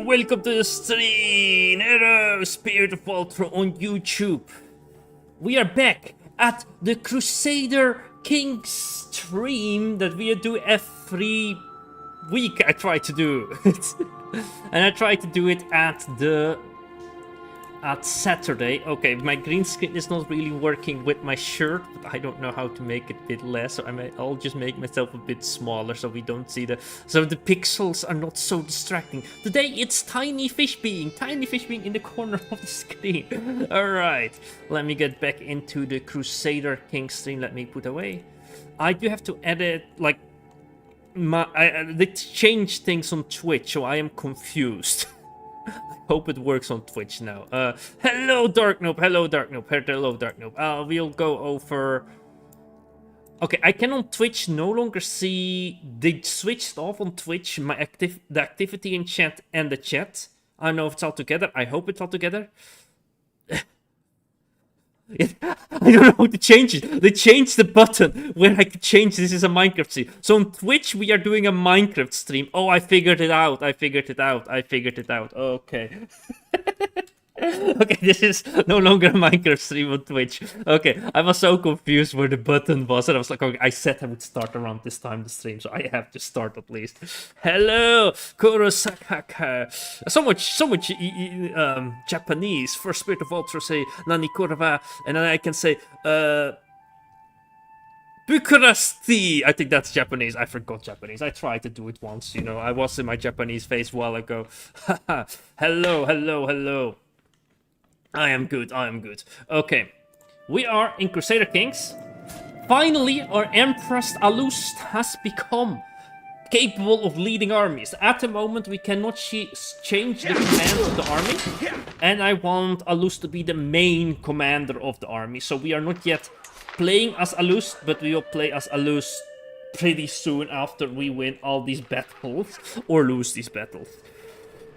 welcome to the stream. Hello, Spirit of Ultra on YouTube. We are back at the Crusader King stream that we do every week. I try to do it, and I try to do it at Saturday. Okay, my green screen is not really working with my shirt, but I don't know how to make it a bit less, so I'll just make myself a bit smaller so we don't see the pixels are not so distracting. Today it's tiny fish being in the corner of the screen. Alright, let me get back into the Crusader King stream. Let me put away. I do have to edit, like, they changed things on Twitch, so I am confused. Hope it works on Twitch now. Hello, Dark Noob. Hello, Dark Noob. Hello, Dark Noob. We'll go over... Okay, I can on Twitch no longer see... They switched off on Twitch the activity in chat and the chat. I don't know if it's all together. I hope it's all together. I don't know how to change it. They changed the button where I could change this is a Minecraft stream. So on Twitch we are doing a Minecraft stream. Oh, I figured it out. Okay. Okay, this is no longer a Minecraft stream on Twitch. Okay, I was so confused where the button was, and I was like, okay, I said I would start around this time the stream, so I have to start at least. Hello, Kurosaka. So much Japanese. For Spirit of Ultra, say Nani Korava, and then I can say Bucharesti. I think that's Japanese. I forgot Japanese. I tried to do it once, you know. I was in my Japanese phase a while ago. Hello. I am good. Okay, we are in Crusader Kings. Finally, our Empress Alust has become capable of leading armies. At the moment, we cannot change the command of the army, and I want Alust to be the main commander of the army. So we are not yet playing as Alust, but we will play as Alust pretty soon after we win all these battles or lose these battles.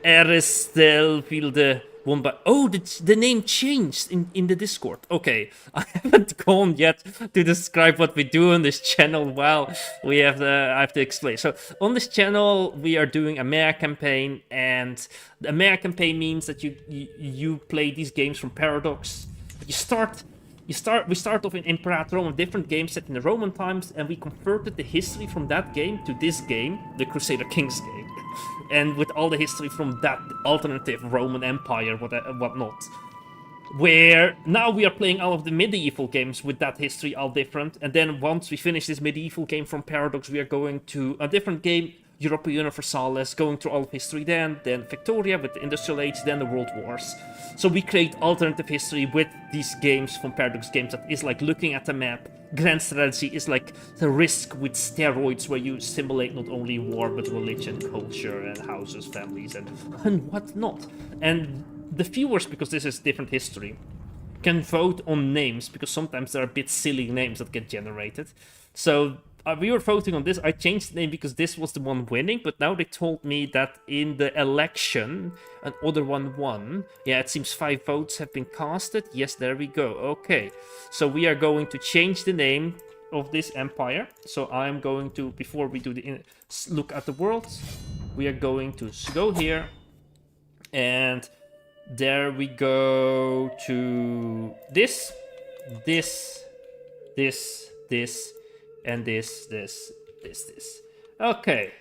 Erestel will the one by... Oh, the name changed in the Discord. Okay, I haven't gone yet to describe what we do on this channel. Well, I have to explain. So on this channel, we are doing a Mea campaign, and the Mea campaign means that you play these games from Paradox. We start off in Imperator Rome, different games set in the Roman times, and we converted the history from that game to this game, the Crusader Kings game. And with all the history from that alternative Roman Empire, whatnot. Where now we are playing all of the medieval games with that history all different. And then once we finish this medieval game from Paradox, we are going to a different game, Europa Universalis, going through all of history then Victoria with the Industrial Age, then the World Wars. So we create alternative history with these games from Paradox Games that is like looking at the map. Grand Strategy is like the Risk with steroids, where you simulate not only war but religion, culture, and houses, families, and whatnot. And the viewers, because this is different history, can vote on names, because sometimes there are a bit silly names that get generated. So we were voting on this. I changed the name because this was the one winning, but now they told me that in the election, another one won. Yeah, it seems 5 votes have been casted. Yes, there we go. Okay, so we are going to change the name of this empire. So I'm going to, before we do the look at the world, we are going to go here, and there we go to this, and this. Okay,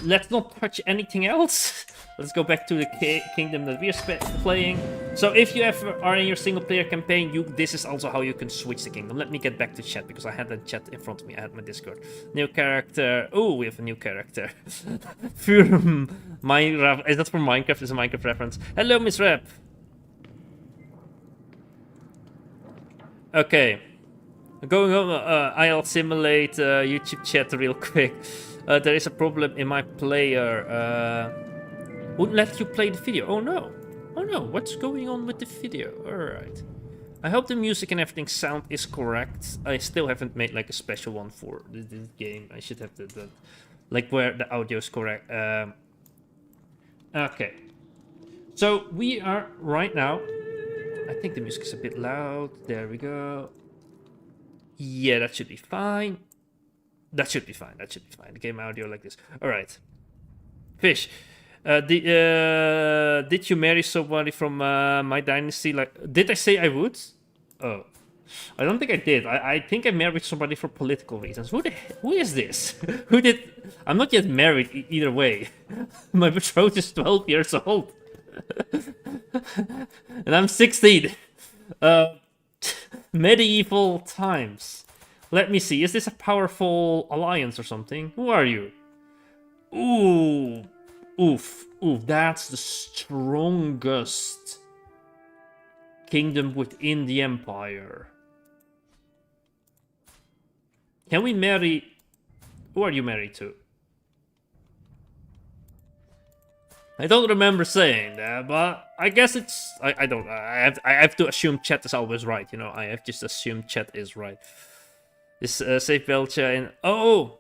let's not touch anything else. Let's go back to the kingdom that we are playing. So if you are in your single player campaign, this is also how you can switch the kingdom. Let me get back to chat, because I had the chat in front of me. I had my Discord. New character. Oh, we have a new character. Für Minecraft. Is that for Minecraft? Is a Minecraft reference. Hello, Miss Rep. Okay. Going on, I'll simulate YouTube chat real quick. There is a problem in my player. Wouldn't let you play the video. Oh no, what's going on with the video? Alright. I hope the music and everything sound is correct. I still haven't made like a special one for this game. I should have the like where the audio is correct. Okay. So we are right now. I think the music is a bit loud. There we go. Yeah, that should be fine. That should be fine. The game audio like this. Alright. Fish. Did you marry somebody from my dynasty? Like, did I say I would? Oh, I don't think I did. I think I married somebody for political reasons. Who is this? Who did? I'm not yet married either way. My betrothed is 12 years old, and I'm 16. Medieval times. Let me see. Is this a powerful alliance or something? Who are you? Ooh. Oof. Oof. That's the strongest kingdom within the empire. Can we marry... Who are you married to? I don't remember saying that, but I guess it's... I don't... I have to assume chat is always right, you know? I have just assumed chat is right. This save Belcha in... Oh!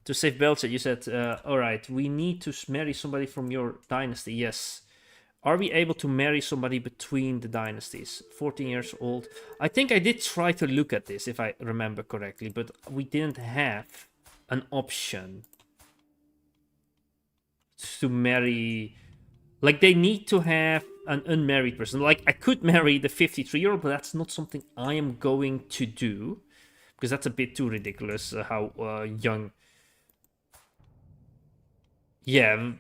To save Belcha, you said, alright, we need to marry somebody from your dynasty. Yes. Are we able to marry somebody between the dynasties? 14 years old. I think I did try to look at this, if I remember correctly, but we didn't have an option to marry... Like, they need to have an unmarried person. Like, I could marry the 53-year-old, but that's not something I am going to do, because that's a bit too ridiculous, how young... Yeah.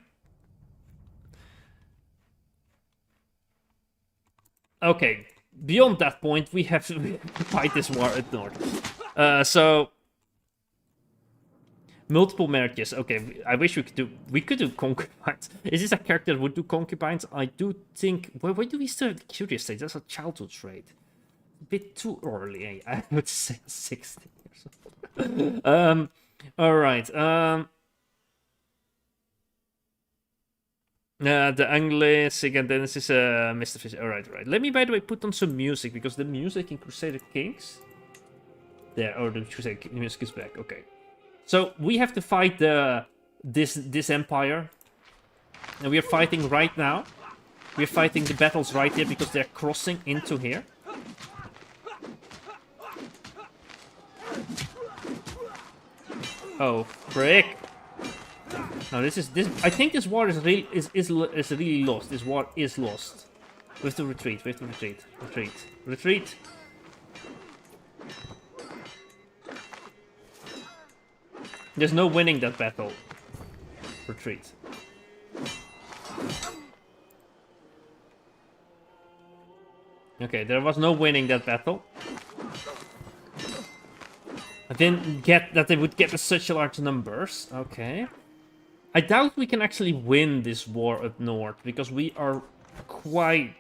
Okay, beyond that point, we have to fight this war at North. So... Multiple marriages. Okay, I wish we could do... We could do concubines. Is this a character that would do concubines? I do think... Why do we still have the curious stage? That's a childhood trait. A bit too early, eh? I would say 16 years old. Alright, the Anglish, again, then this is Mr. Fish. Alright, right. Let me, by the way, put on some music, because the music in Crusader Kings... There, or the Crusader music is back, okay. So, we have to fight this empire. And we are fighting right now. We're fighting the battles right here, because they're crossing into here. Oh, frick. No, this. I think this war is really lost. This war is lost. We have to retreat. We have to retreat. Retreat. Retreat. There's no winning that battle. Retreat. Okay, there was no winning that battle. I didn't get that they would get such large numbers. Okay. I doubt we can actually win this war up north, because we are quite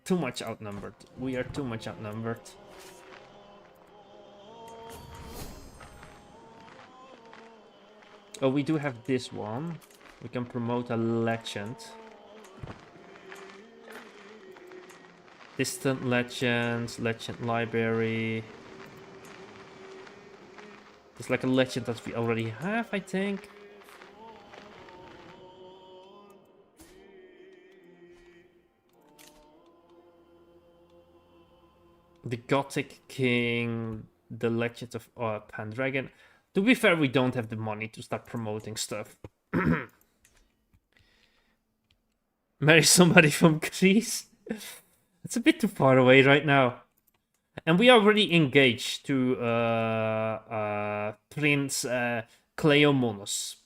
too much outnumbered. We are too much outnumbered. Oh, we do have this one. We can promote a legend. Distant legends, legend library. It's like a legend that we already have, I think. The Gothic King, the Legend of Pendragon. To be fair, we don't have the money to start promoting stuff. Marry somebody from Greece? It's a bit too far away right now. And we are already engaged to Prince Cleomonos.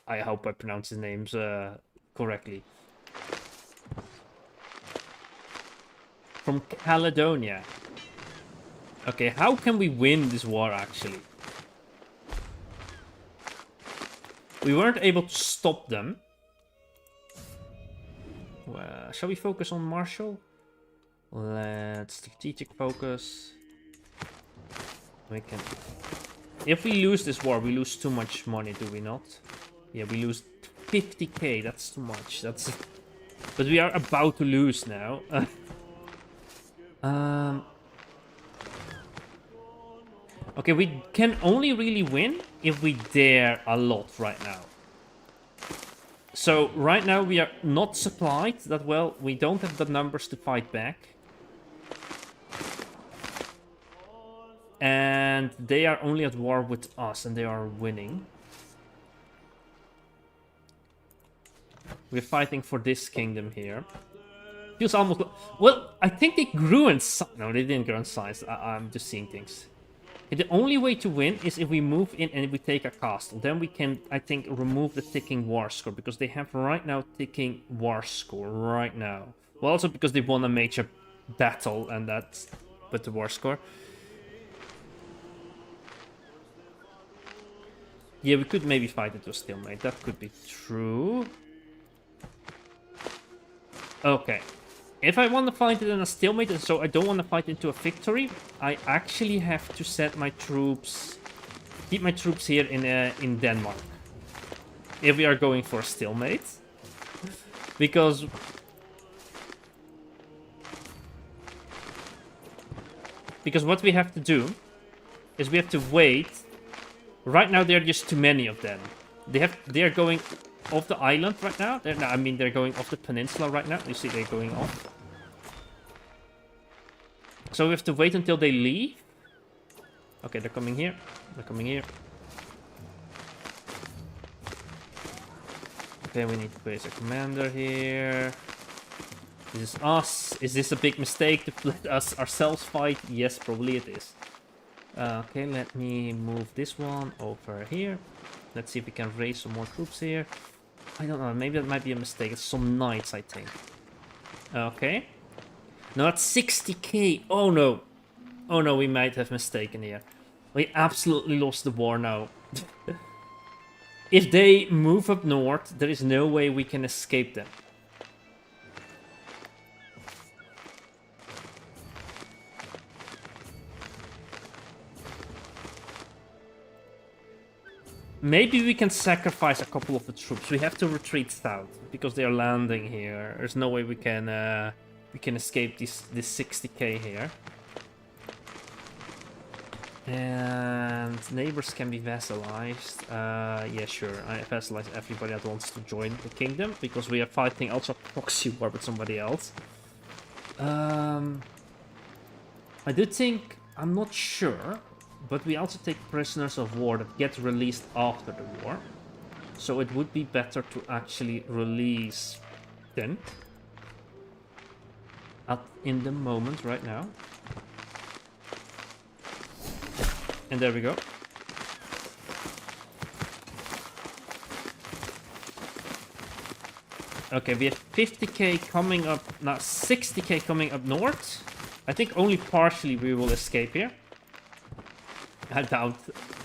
I hope I pronounce his names correctly. From Caledonia. Okay, how can we win this war, actually? We weren't able to stop them. Well, shall we focus on Marshall? Let's strategic focus. We can... If we lose this war, we lose too much money, do we not? Yeah, we lose 50k. That's too much. That's... But we are about to lose now. Okay, we can only really win if we dare a lot right now. So, right now we are not supplied that well. We don't have the numbers to fight back. And they are only at war with us, and they are winning. We're fighting for this kingdom here. Feels almost... Well, I think they grew in size. No, they didn't grow in size. I'm just seeing things. The only way to win is if we move in and we take a castle. Then we can, I think, remove the ticking war score. Because they have right now ticking war score. Right now. Well, also because they won a major battle. And that's with the war score. Yeah, we could maybe fight it to a stalemate. That could be true. Okay. If I want to fight it in a stalemate, and so I don't want to fight into a victory, I actually have to set my troops, keep my troops here in Denmark. If we are going for a stalemate, because what we have to do is we have to wait. Right now, there are just too many of them. They are going off the island right now. They're going off the peninsula right now. You see, they're going off. So we have to wait until they leave. Okay, they're coming here. They're coming here. Okay, we need to place a commander here. This is us. Is this a big mistake to let us ourselves fight? Yes, probably it is. Okay, let me move this one over here. Let's see if we can raise some more troops here. I don't know, maybe that might be a mistake. It's some knights, I think. Okay. No, that's 60k. Oh no. Oh no, we might have mistaken here. We absolutely lost the war now. If they move up north, there is no way we can escape them. Maybe we can sacrifice a couple of the troops. We have to retreat south because they are landing here. There's no way we can escape this 60k here. And neighbors can be vassalized. Yeah, sure. I vassalize everybody that wants to join the kingdom because we are fighting also proxy war with somebody else. I do think, I'm not sure, but we also take prisoners of war that get released after the war. So it would be better to actually release them in the moment right now. And there we go. Okay, we have 50k coming up, now 60k coming up north. I think only partially we will escape here.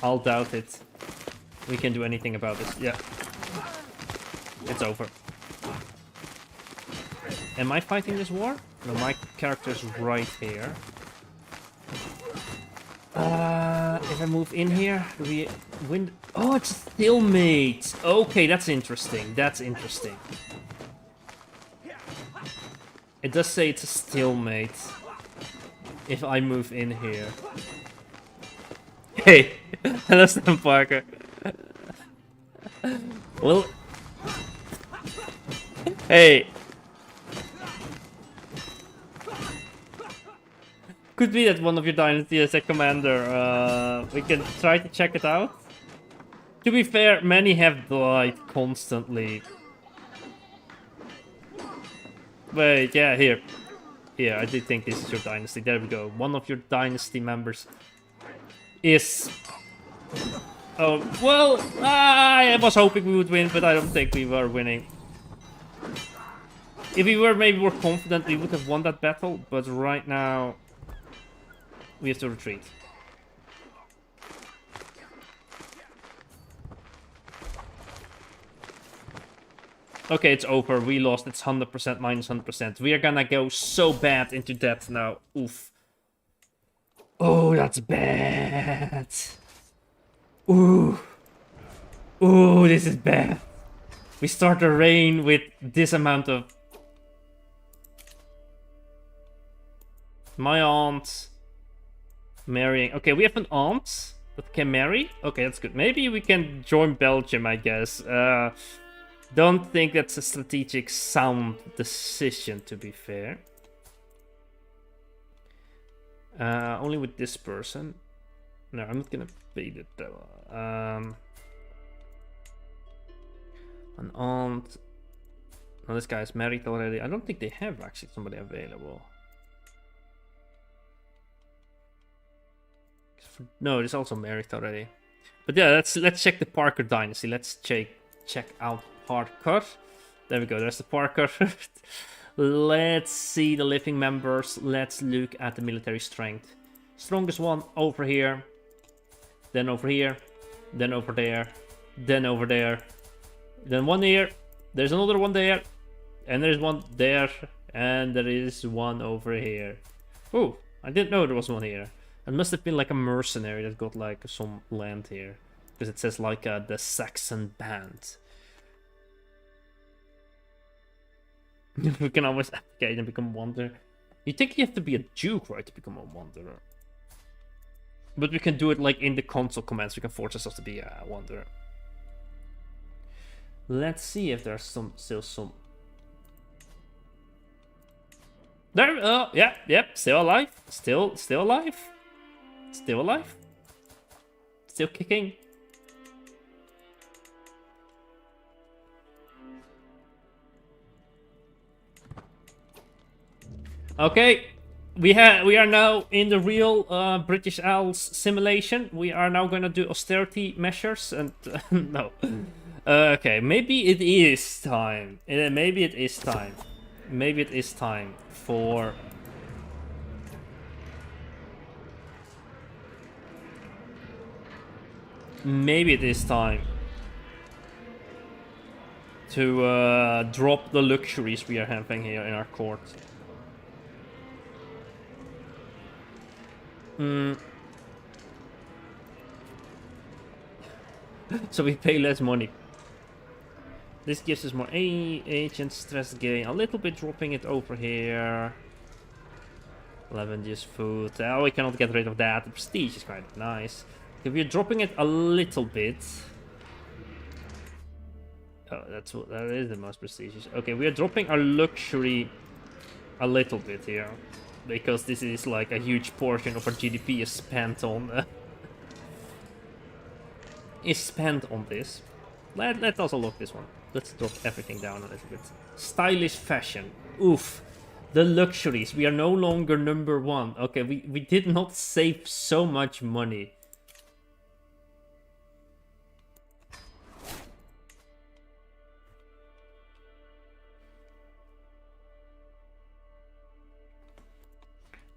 I'll doubt it. We can do anything about this. Yeah. It's over. Am I fighting this war? No, my character is right here. If I move in here, do we win? Oh, it's a stalemate. Okay, that's interesting. That's interesting. It does say it's a stalemate. If I move in here. Hey, hello, Stan Parker. Well, hey. Could be that one of your dynasty is a commander. We can try to check it out. To be fair, many have died constantly. Wait, yeah, here. Here, I do think this is your dynasty. There we go. One of your dynasty members is... Oh, well, I was hoping we would win, but I don't think we were winning. If we were maybe more confident, we would have won that battle, but right now... we have to retreat. Okay, it's over. We lost. It's 100% minus 100%. We are gonna go so bad into debt now. Oof. Oh, that's bad. Ooh. Ooh, this is bad. We start the reign with this amount of... My aunt... marrying. Okay, we have an aunt that can marry. Okay, that's good. Maybe we can join Belgium, I guess. Don't think that's a strategic sound decision, to be fair. Only with this person. No, I'm not gonna pay the devil. An aunt. No, this guy is married already. I don't think they have actually somebody available. No, he's also married already. But yeah, let's check the Parker dynasty. Let's check out Parker. There we go. There's the Parker. Let's see the living members. Let's look at the military strength. Strongest one over here. Then over here. Then over there. Then over there. Then one here. There's another one there. And there's one there. And there is one over here. Oh, I didn't know there was one here. It must have been like a mercenary that got like some land here. Because it says like the Saxon band. We can always abdicate and become wanderer. You think you have to be a duke, right, to become a wanderer? But we can do it like in the console commands. We can force ourselves to be a wanderer. Let's see if there's still some. There, yeah, yep, still alive. Still alive. Still alive. Still kicking. Okay, we are now in the real British Isles simulation. We are now gonna do austerity measures and no. Okay, maybe it is time. Maybe it is time. Maybe it is time for. Maybe it is time to drop the luxuries we are having here in our court. So we pay less money. This gives us more age and stress gain. A little bit dropping it over here. 11 just food. Oh, we cannot get rid of that. The prestige is quite nice. Okay, we're dropping it a little bit. Oh, that is the most prestigious. Okay, we are dropping our luxury a little bit here. Because this is like a huge portion of our GDP is spent on this. Let's also look this one. Let's drop everything down a little bit. Stylish fashion. Oof. The luxuries. We are no longer number one. Okay, we did not save so much money.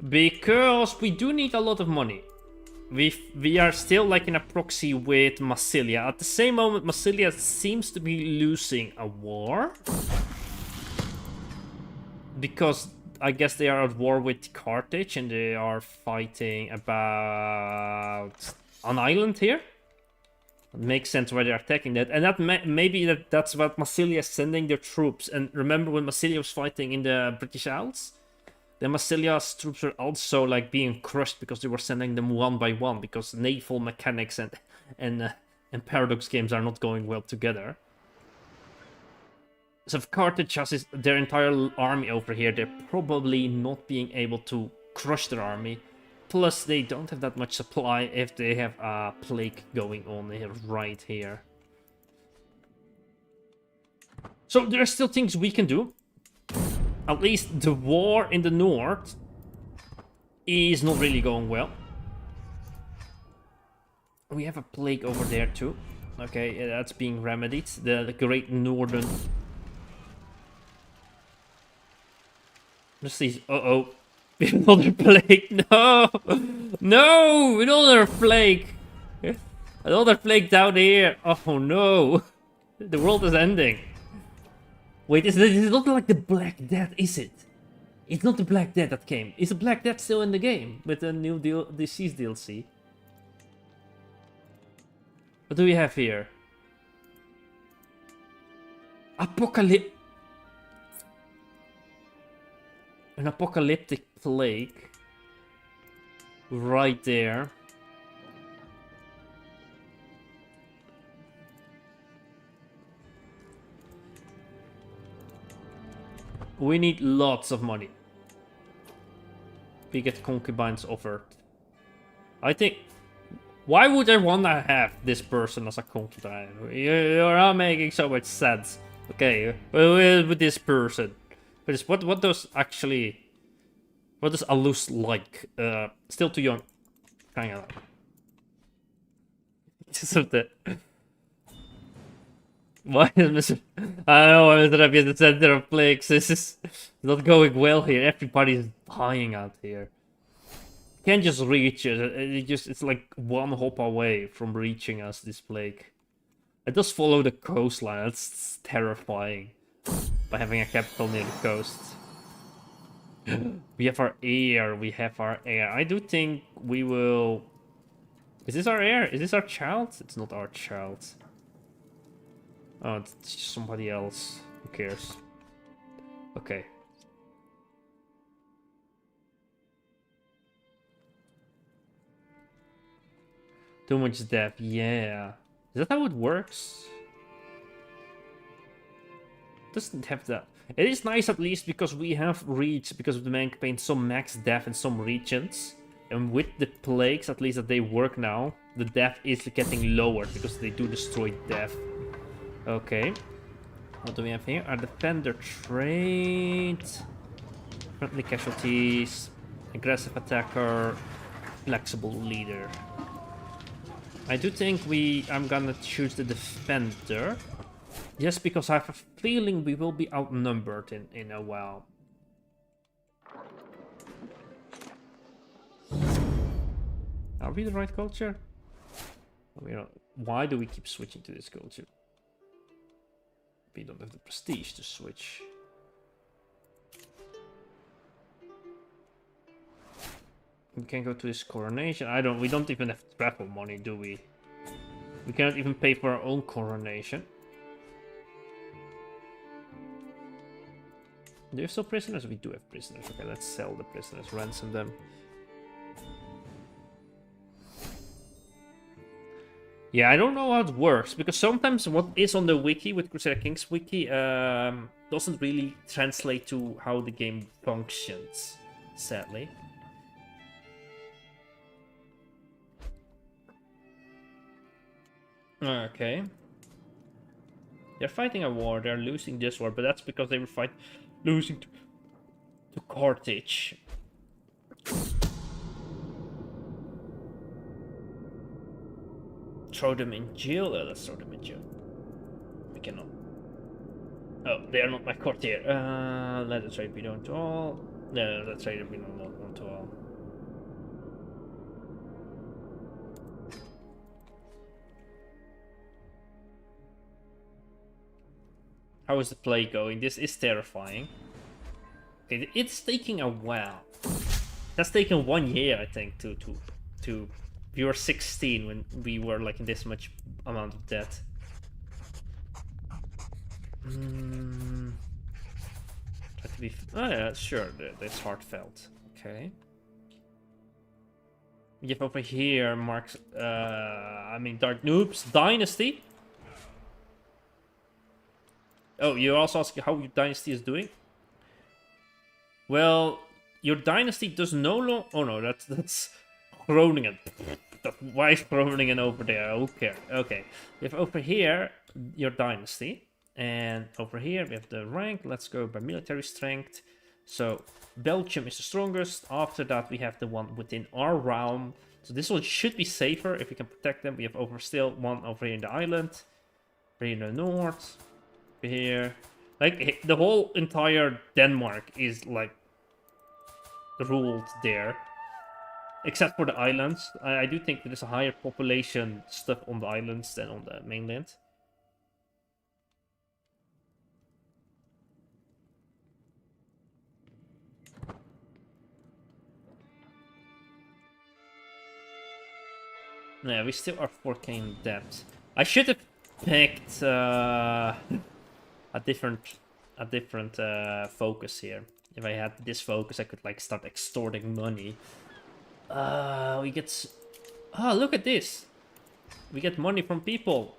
Because we do need a lot of money. We are still like in a proxy with Massilia. At the same moment, Massilia seems to be losing a war. Because I guess they are at war with Carthage and they are fighting about an island here. It makes sense why they're attacking that. And that maybe that's what Massilia is sending their troops. And remember when Massilia was fighting in the British Isles? Then Massilia's troops were also like being crushed because they were sending them one by one because naval mechanics and paradox games are not going well together. So if Carthage has their entire army over here, they're probably not being able to crush their army. Plus, they don't have that much supply if they have a plague going on here, right here. So there are still things we can do. At least the war in the north is not really going well. We have a plague over there too. Okay, that's being remedied. The Great Northern. Let's see. Uh-oh. Another plague. No! No! Another plague! Another plague down here. Oh no. The world is ending. Wait, is it not like the Black Death, is it? It's not the Black Death that came. Is the Black Death still in the game? With the new Disease DLC? What do we have here? An apocalyptic plague. Right there. We need lots of money. We get concubines offered. I think... Why would I want to have this person as a concubine? You're not making so much sense. Okay, well, with this person. What does actually... What does Alus like? Still too young. Hang on. Just of the... Why is Mr... I don't know why Mr. Happy is the center of plagues. This is not going well here. Everybody's dying out here. Can't just reach it. It's like one hop away from reaching us, this plague. It does follow the coastline. That's terrifying. By having a capital near the coast. We have our heir. We have our heir. I do think we will... Is this our heir? Is this our child? It's not our child. Oh, it's somebody else. Who cares? Okay. Too much depth. Yeah. Is that how it works? Doesn't have that. It is nice at least because we have reached, because of the main campaign, some max death in some regions. And with the plagues, at least that they work now, the death is getting lower because they do destroy death. Okay. What do we have here? Our defender trait. Friendly casualties. Aggressive attacker. Flexible leader. I do think I'm gonna choose the defender. Just because I have a feeling we will be outnumbered in a while. Are we the right culture? Why do we keep switching to this culture? We don't have the prestige to switch. We can go to this coronation. We don't even have travel money, do we? We cannot even pay for our own coronation. Do you have still prisoners? We do have prisoners. Okay, let's sell the prisoners, ransom them. Yeah, I don't know how it works, because sometimes what is on the wiki, with Crusader Kings wiki, doesn't really translate to how the game functions, sadly. Okay. They're fighting a war, they're losing this war, but that's because they were losing to Carthage. Throw them in jail? Let's throw them in jail. We cannot. Oh, they are not my courtier. Let us trade Deeno to all. No, let's trade Deeno to all. How is the play going? This is terrifying. Okay, it's taking a while. That's taken 1 year, I think, to we were 16 when we were like in this much amount of debt. Try to be. Oh yeah, sure. That's heartfelt. Okay. We have over here Mark's. Dark Noobs Dynasty. Oh, you also ask how your dynasty is doing? Well, your dynasty does no longer. Oh no, that's Groningen. Why is Groningen over there? Who cares? Okay, we have over here your dynasty, and over here we have the rank. Let's go by military strength. So Belgium is the strongest. After that, we have the one within our realm. So this one should be safer if we can protect them. We have still one over here in the island, over here in the north. Here, like the whole entire Denmark is like ruled there, except for the islands. I do think there's a higher population stuff on the islands than on the mainland. Yeah, we still are 4K in debt. I should have picked a different focus here. If I had this focus, I could like start extorting money. We get. Oh, look at this! We get money from people.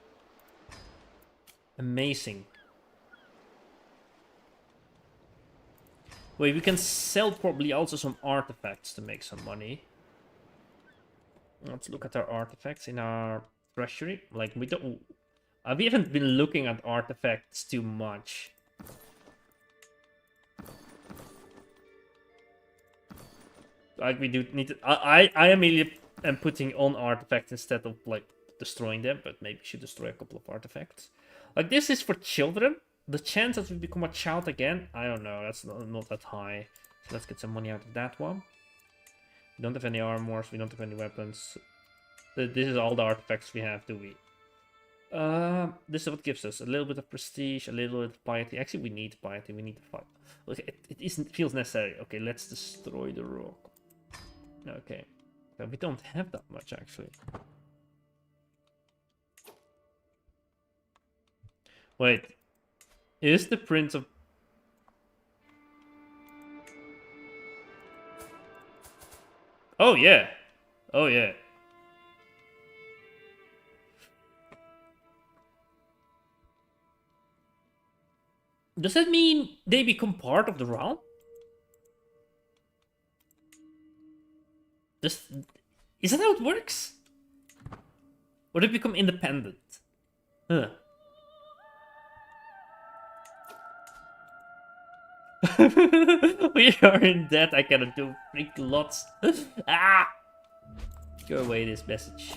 Amazing. Wait, we can sell probably also some artifacts to make some money. Let's look at our artifacts in our treasury. Like we don't. We haven't been looking at artifacts too much. Like, we do need to... I immediately am putting on artifacts instead of, like, destroying them, but maybe we should destroy a couple of artifacts. Like, this is for children. The chance that we become a child again, I don't know, that's not that high. So let's get some money out of that one. We don't have any armors, we don't have any weapons. This is all the artifacts we have, do we? This is what gives us a little bit of prestige, a little bit of piety. Actually, we need piety, we need to fight. Okay, it feels necessary. Okay, let's destroy the rock. Okay, but we don't have that much, actually. Wait, is the Prince of... Oh, yeah. Oh, yeah. Does that mean they become part of the realm? Is that how it works? Or they become independent? Huh. We are in debt. I cannot do freak lots. Ah! Go away, this message.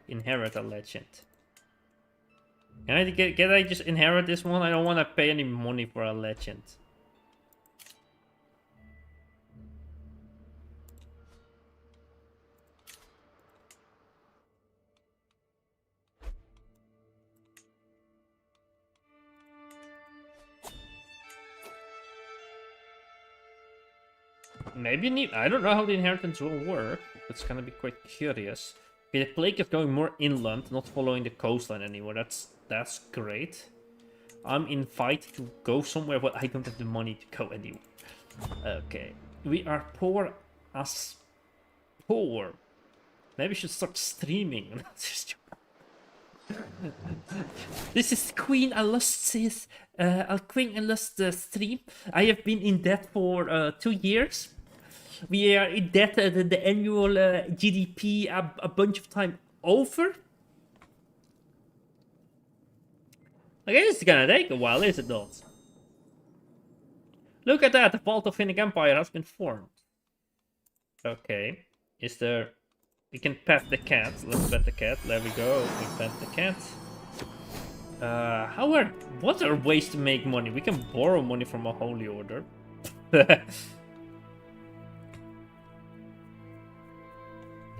Inherit a legend. Can I just inherit this one? I don't want to pay any money for a legend. Maybe you need... I don't know how the inheritance will work. It's gonna be quite curious. Okay, the plague is going more inland, not following the coastline anymore. That's great. I'm invited to go somewhere, but I don't have the money to go anywhere. Okay. We are poor as poor. Maybe we should start streaming. This is Queen Alust's stream. I have been in debt for 2 years. We are in debt the annual GDP a bunch of time over. I guess it's gonna take a while, is it not? Look at that, the Baltofinic Empire has been formed. Okay, is there... We can pet the cat. Let's pet the cat. There we go. We pet the cat. What are ways to make money? We can borrow money from a holy order.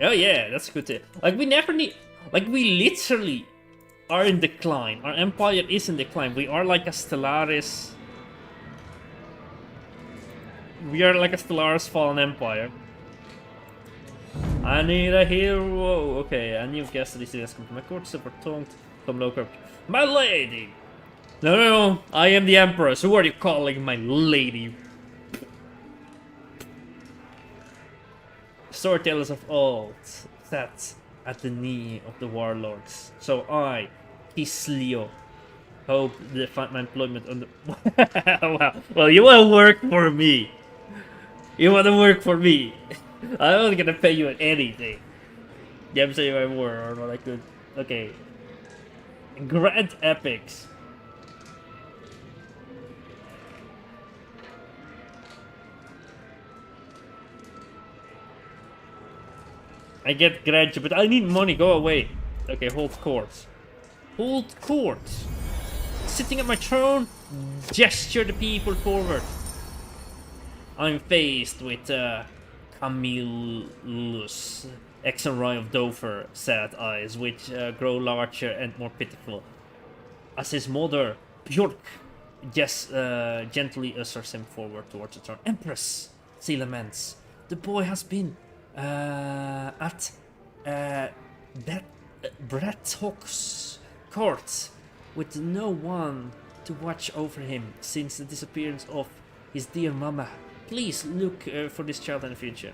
Oh yeah, that's good too. Like, we never need... Like, we literally are in decline. Our empire is in decline. We are like a Stellaris... We are like a Stellaris fallen empire. I need a hero. Okay, a new guest that has come to my court. Super tongued. Some local. My lady! No, I am the empress. Who are you calling my lady? Storytellers of old sat at the knee of the warlords. So I, Kisleo, hope to find my employment on the... well, you wanna work for me. You wanna work for me. I'm not gonna pay you anything. Yeah, I'm saying I were or not I could. Okay. Grand epics. I get grudge, but I need money. Go away. Okay, hold court. Hold court. Sitting at my throne, gesture the people forward. I'm faced with Camillus, ex-Roy of Dover, sad eyes, which grow larger and more pitiful. As his mother, Bjork, gently ushers him forward towards the throne. Empress, she laments. The boy has been at Brathock's court with no one to watch over him since the disappearance of his dear mama. Please look for this child in the future.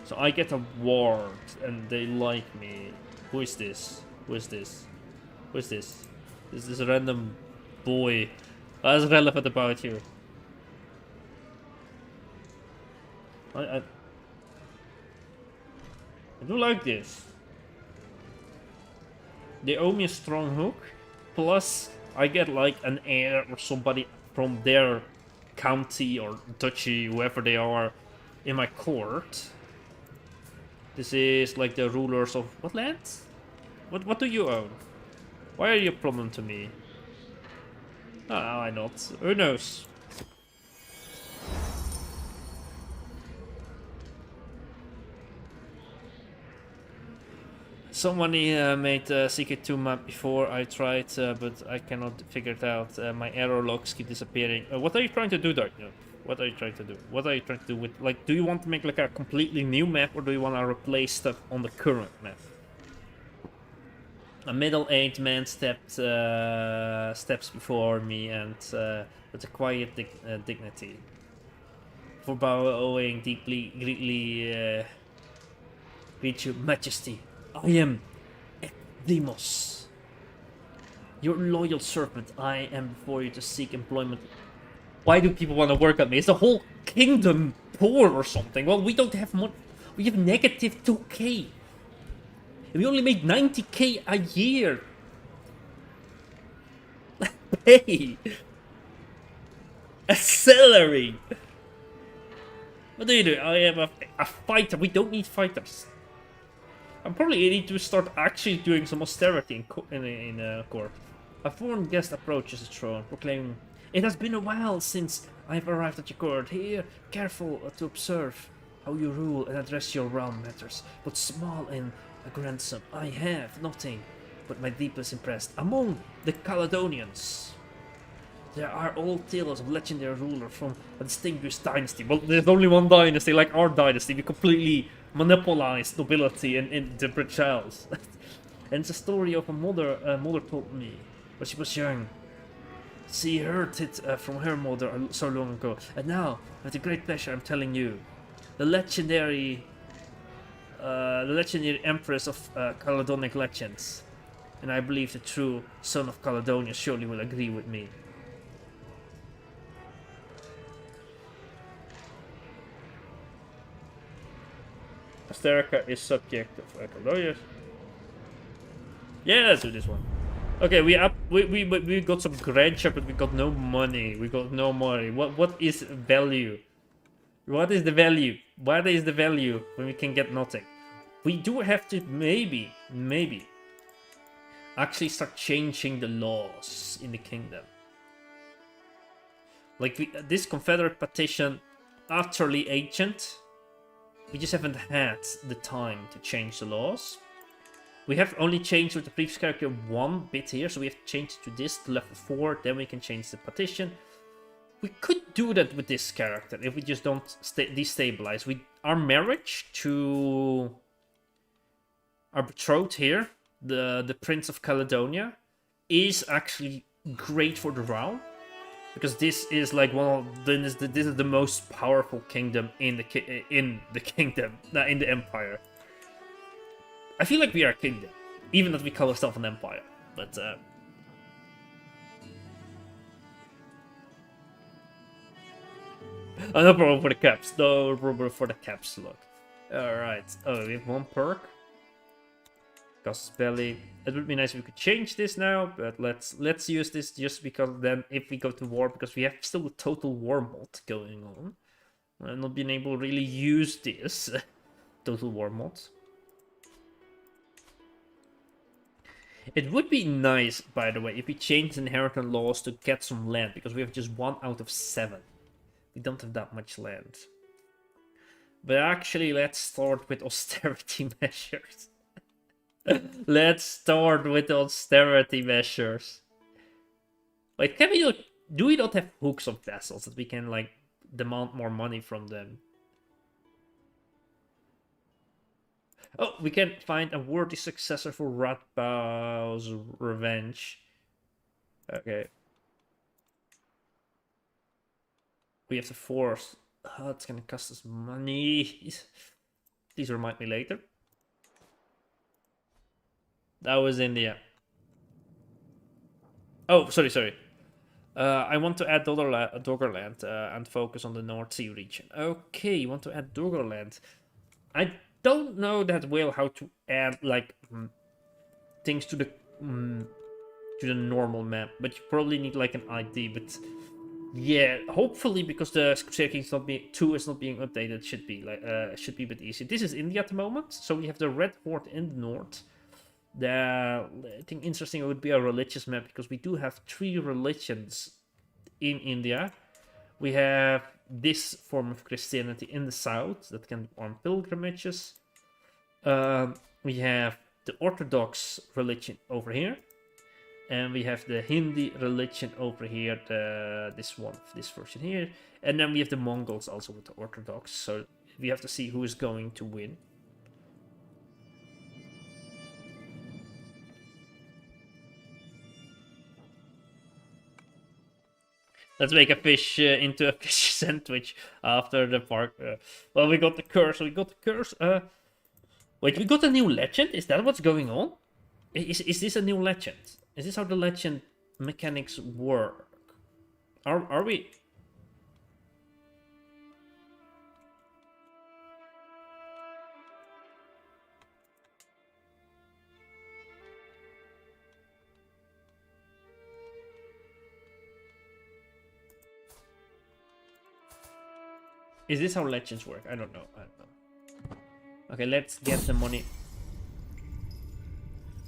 So I get a ward and they like me. Who is this? Who is this? Who is this? Is this a random boy? What's relevant about you? I do like this. They owe me a strong hook. Plus, I get like an heir or somebody from their county or duchy, whoever they are, in my court. This is like the rulers of what lands? What do you own? Why are you a problem to me? Ah, why not? Who knows? Somebody made Secret 2 map before I tried, but I cannot figure it out. My error logs keep disappearing. What are you trying to do, Darkno? What are you trying to do? What are you trying to do with, like, do you want to make like a completely new map, or do you want to replace stuff on the current map? A middle-aged man steps before me and with a quiet dignity. For bowing deeply, greatly, greet your majesty. I am Demos, your loyal servant. I am before you to seek employment. Why do people want to work on me? Is the whole kingdom poor or something? Well, we don't have much. We have negative 2k. We only made 90k a year. Hey, a salary. What do you do? I am a fighter. We don't need fighters. I'm probably need to start actually doing some austerity in court. A foreign guest approaches the throne, proclaiming, "It has been a while since I've arrived at your court. Here, careful to observe how you rule and address your realm matters, but small in a grandson. I have nothing but my deepest impressed among the Caledonians. There are old tales of legendary ruler from a distinguished dynasty." Well, there's only one dynasty, like our dynasty. We completely monopolized nobility in the British Isles. And it's a story of a mother told me when she was young. She heard it from her mother so long ago. And now, with a great pleasure, I'm telling you. The legendary empress of Caledonic legends. And I believe the true son of Caledonia surely will agree with me. Asterica is subject of Caledonia. Yeah, let's do this one. Okay, we got some grandeur, but we got no money. We got no money. What is value? What is the value? What is the value when we can get nothing? We do have to maybe actually start changing the laws in the kingdom. Like this Confederate petition, utterly ancient. We just haven't had the time to change the laws. We have only changed with the previous character one bit here, so we have changed to this, to level 4, then we can change the petition. We could do that with this character if we just don't destabilize. Our marriage to our betrothed here, the Prince of Caledonia, is actually great for the realm. Because this is like this is the most powerful kingdom in the empire. I feel like we are a kingdom, even that we call ourselves an empire. But no problem for the caps. No problem for the caps. Look. All right. Oh, we have one perk. Costs belly. It would be nice if we could change this now, but let's use this just because then if we go to war, because we have still a total war mod going on, and not being able to really use this total war mod. It would be nice, by the way, if we change inheritance laws to get some land, because we have just 1 out of 7. We don't have that much land. But actually, let's start with austerity measures. Let's start with the austerity measures. Wait, do we not have hooks of vessels that we can, like, demand more money from them? Oh, we can find a worthy successor for Ratbow's revenge. Okay. We have to force. Oh, it's gonna cost us money. Please remind me later. That was India. Oh, sorry. I want to add Doggerland and focus on the North Sea region. Okay, you want to add Doggerland. I don't know that well how to add like things to the to the normal map, but you probably need like an ID. But yeah, hopefully because the Crusader Kings 2 is not being updated, it should be like should be a bit easier. This is India at the moment, so we have the Red Horde in the north. I think interesting would be a religious map because we do have 3 religions in India. We have this form of Christianity in the south that can go on pilgrimages. We have the Orthodox religion over here. And we have the Hindi religion over here, this version here. And then we have the Mongols also with the Orthodox. So we have to see who is going to win. Let's make a fish into a fish sandwich after the park. Well, we got the curse. Wait, we got a new legend? Is that what's going on? Is this a new legend? Is this how the legend mechanics work? Are we... Is this how legends work? I don't know. Okay, let's get the money.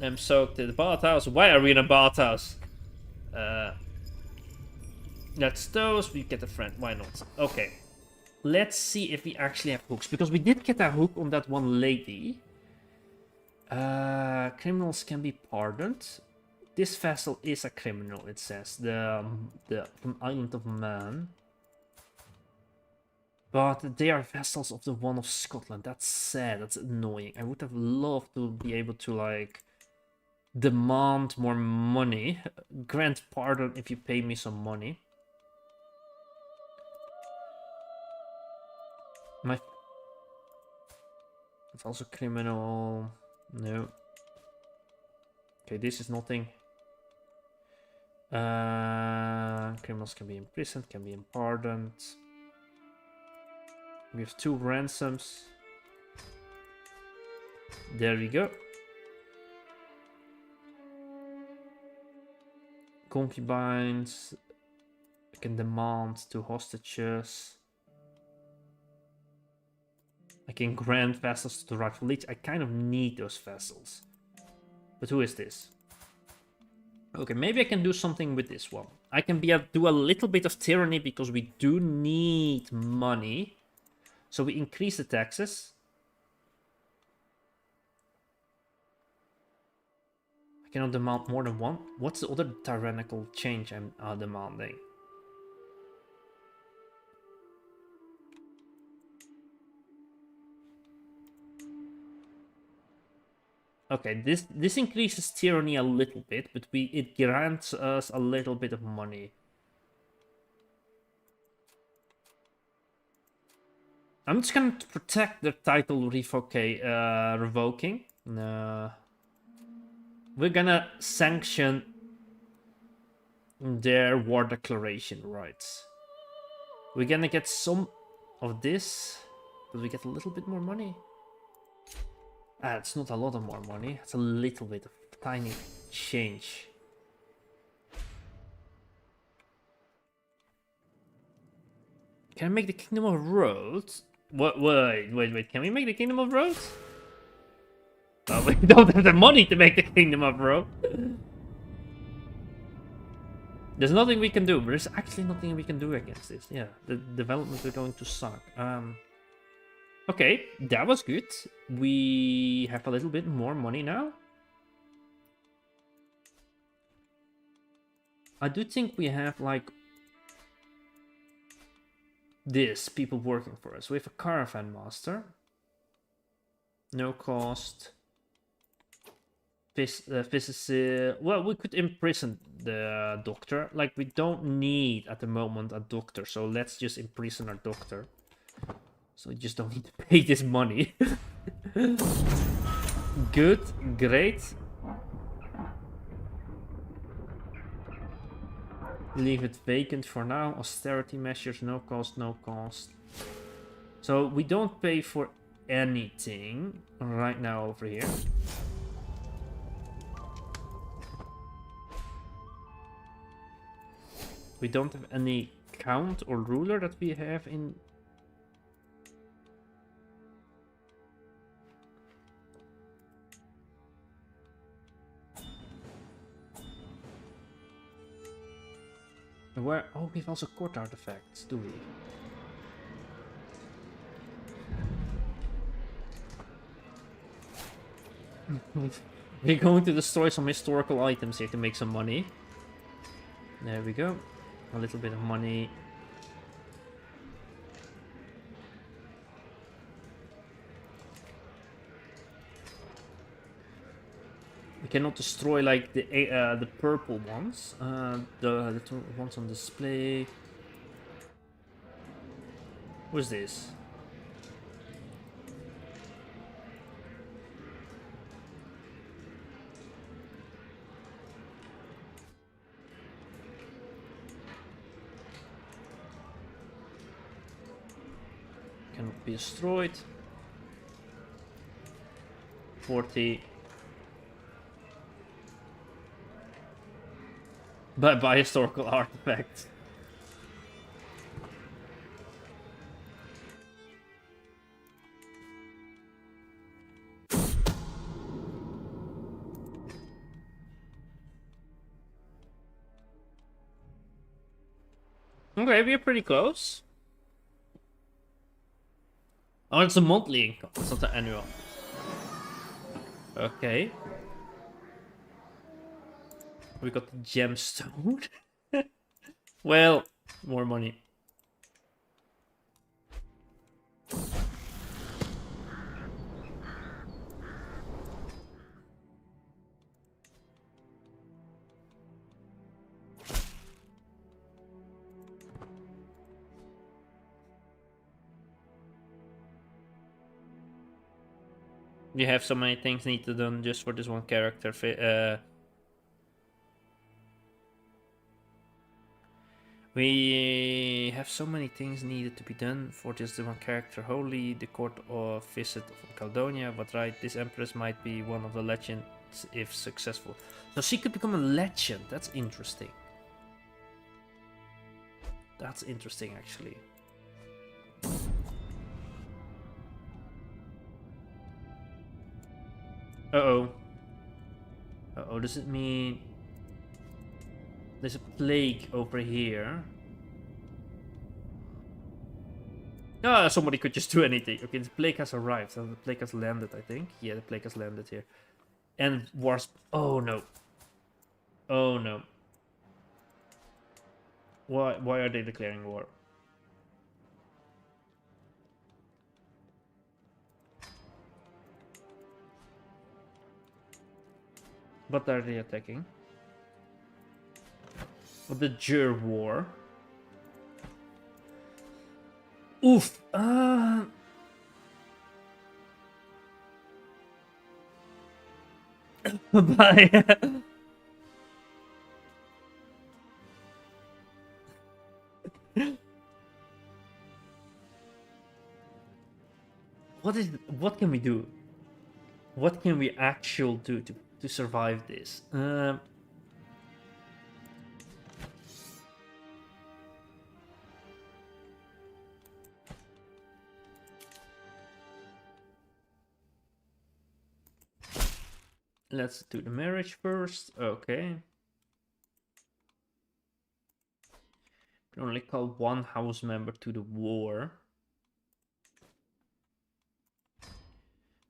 I'm soaked in the bathhouse. Why are we in a bathhouse? That's those. We get a friend. Why not? Okay. Let's see if we actually have hooks. Because we did get a hook on that one lady. Criminals can be pardoned. This vessel is a criminal, it says. The Island of Man. But they are vassals of the one of Scotland. That's sad. That's annoying. I would have loved to be able to, like, demand more money. Grant pardon if you pay me some money. It's also criminal. No. Okay, this is nothing. Criminals can be imprisoned, can be pardoned. We have 2 ransoms. There we go. Concubines. I can demand 2 hostages. I can grant vassals to the rightful lead. I kind of need those vassals. But who is this? Okay, maybe I can do something with this one. I can do a little bit of tyranny because we do need money. So we increase the taxes. I cannot demand more than 1. What's the other tyrannical change I'm demanding? Okay, this increases tyranny a little bit, but it grants us a little bit of money. I'm just gonna protect the title revoking. We're gonna sanction their war declaration rights. We're gonna get some of this, but we get a little bit more money. It's not a lot of more money. It's a little bit of tiny change. Can I make the Kingdom of Rhodes? Wait. Can we make the Kingdom of Rhodes? Oh, we don't have the money to make the Kingdom of Rhodes. There's nothing we can do. There's actually nothing we can do against this. Yeah, the developments are going to suck. Okay, that was good. We have a little bit more money now. I do think we have, like, people working for us. We have a caravan master. No cost. Physicist. Well, we could imprison the doctor. Like, we don't need, at the moment, a doctor. So let's just imprison our doctor. So we just don't need to pay this money. Good, great. Leave it vacant for now. Austerity measures, no cost, no cost. So we don't pay for anything right now over here. We don't have any count or ruler that we have in... Where? Oh, we have also court artifacts, do we? We're going to destroy some historical items here to make some money. There we go. A little bit of money. We cannot destroy like the purple ones. The ones on display. What's this? Cannot be destroyed. 40. By historical artifacts. Okay, we're pretty close. Oh, it's a monthly income, it's not an annual. Okay. We got the gemstone. Well, more money. You have so many things need to be done just for this one character. We have so many things needed to be done for just the one character. Holy, the court of visit of Caledonia. But right, this empress might be one of the legends if successful. So she could become a legend. That's interesting. That's interesting, actually. Uh-oh. Uh-oh, does it mean... There's a plague over here. Ah, somebody could just do anything. Okay, the plague has arrived. So the plague has landed, I think. Yeah, the plague has landed here. And wars... Oh, no. Oh, no. Why are they declaring war? What are they attacking? The Jur War. Oof. Bye. What can we do? What can we actually do to survive this? Let's do the marriage first. Okay. Can only call one house member to the war.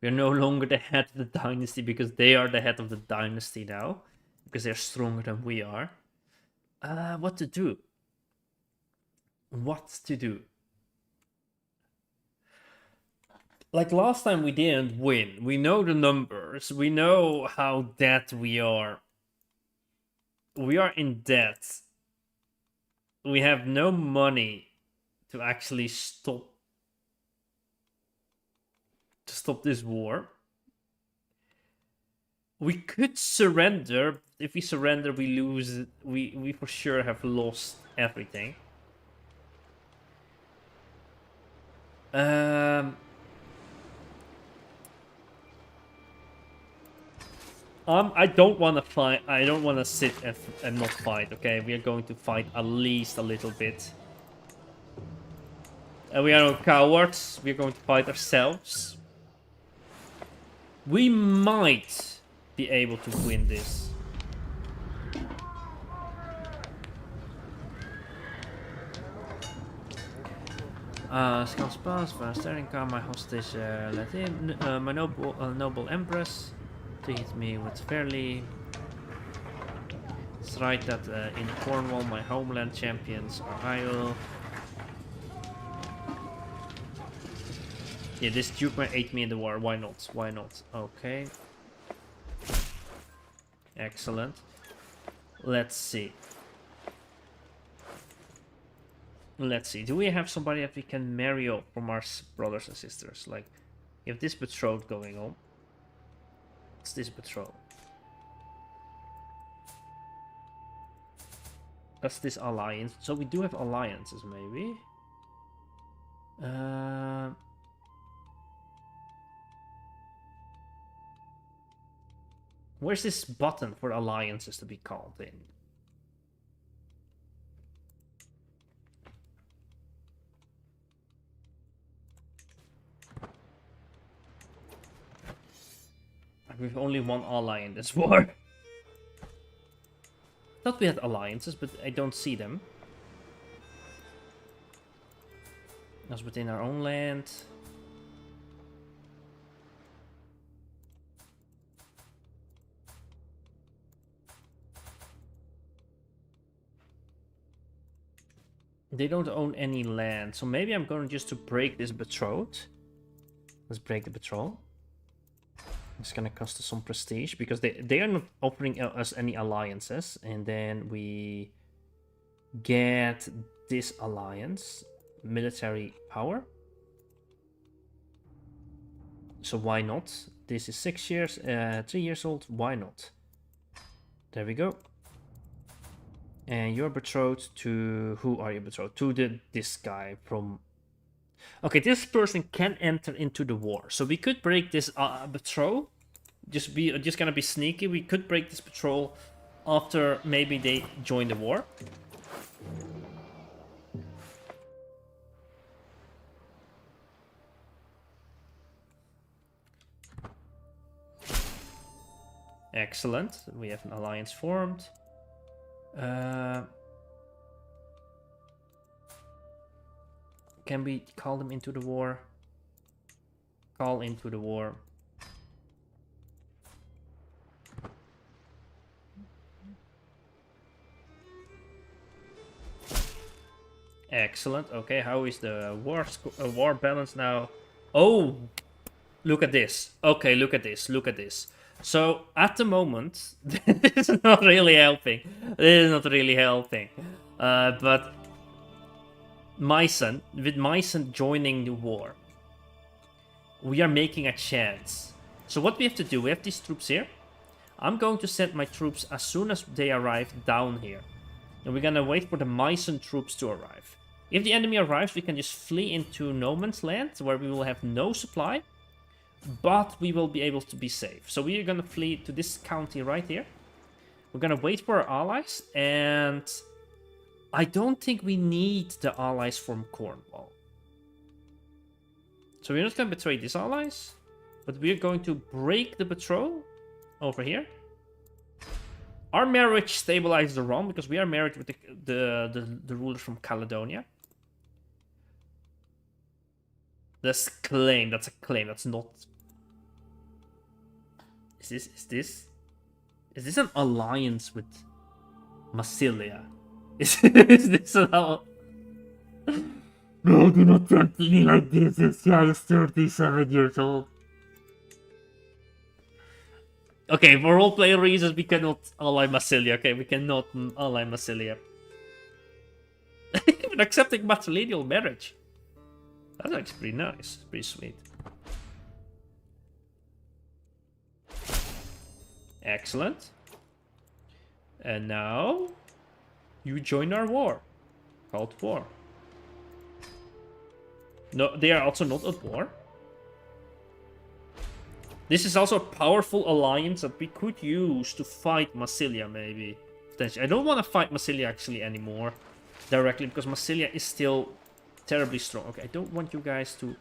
We're no longer the head of the dynasty because they are the head of the dynasty now. Because they're stronger than we are. What to do? What to do? Like last time we didn't win. We know the numbers. We know how dead we are. We are in debt. We have no money to actually stop this war. We could surrender. If we surrender, we lose. We for sure have lost everything. I don't want to fight. I don't want to sit and not fight. Okay, we are going to fight at least a little bit. We are no cowards. We are going to fight ourselves. We might be able to win this. Scans pass, for staring car, my hostage let in. My noble empress treat me with fairly. It's right that in Cornwall, my homeland champions are idle. Yeah, this Duke might aid me in the war. Why not? Why not? Okay. Excellent. Let's see. Let's see. Do we have somebody that we can marry off from our brothers and sisters? Like, we have this betrothed going on. What's this betrothed? That's this alliance. So we do have alliances, maybe. Where's this button for alliances to be called in? We've only one ally in this war. Thought we had alliances, but I don't see them. That's within our own land. They don't own any land, so maybe I'm going just to break this betrothed. Let's break the betrothal. It's gonna cost us some prestige because they are not offering us any alliances, and then we get this alliance, military power. So why not? This is 6 years, 3 years old. Why not? There we go. And you're betrothed to... Who are you betrothed to? This guy from... Okay, this person can enter into the war. So we could break this betrothal. Just gonna be sneaky. We could break this betrothal after maybe they join the war. Excellent. We have an alliance formed. Can we call them into the war? Call into the war. Excellent. Okay, how is the war balance now? Oh, look at this. Okay, look at this. Look at this. So at the moment, this is not really helping. This is not really helping. But with my son joining the war, we are making a chance. So what we have to do, we have these troops here. I'm going to send my troops as soon as they arrive down here. And we're gonna wait for the Myson troops to arrive. If the enemy arrives, we can just flee into no man's land, where we will have no supply. But we will be able to be safe. So we are gonna flee to this county right here. We're gonna wait for our allies, and I don't think we need the allies from Cornwall. So we're not gonna betray these allies, but we're going to break the betrothal over here. Our marriage stabilizes the realm because we are married with the ruler from Caledonia. That's claim. That's a claim. That's not. Is this an alliance with Massilia? Is this an No, do not tempt me like this. This guy is 37 years old. Okay, for roleplay reasons, we cannot ally Massilia. Okay, we cannot ally Massilia. Even accepting matrilineal marriage. That's actually pretty nice. Pretty sweet. Excellent. And now you join our war. Called war. No, they are also not at war. This is also a powerful alliance that we could use to fight Massilia, maybe. Potentially. I don't want to fight Massilia actually anymore directly, because Massilia is still terribly strong. Okay, I don't want you guys to...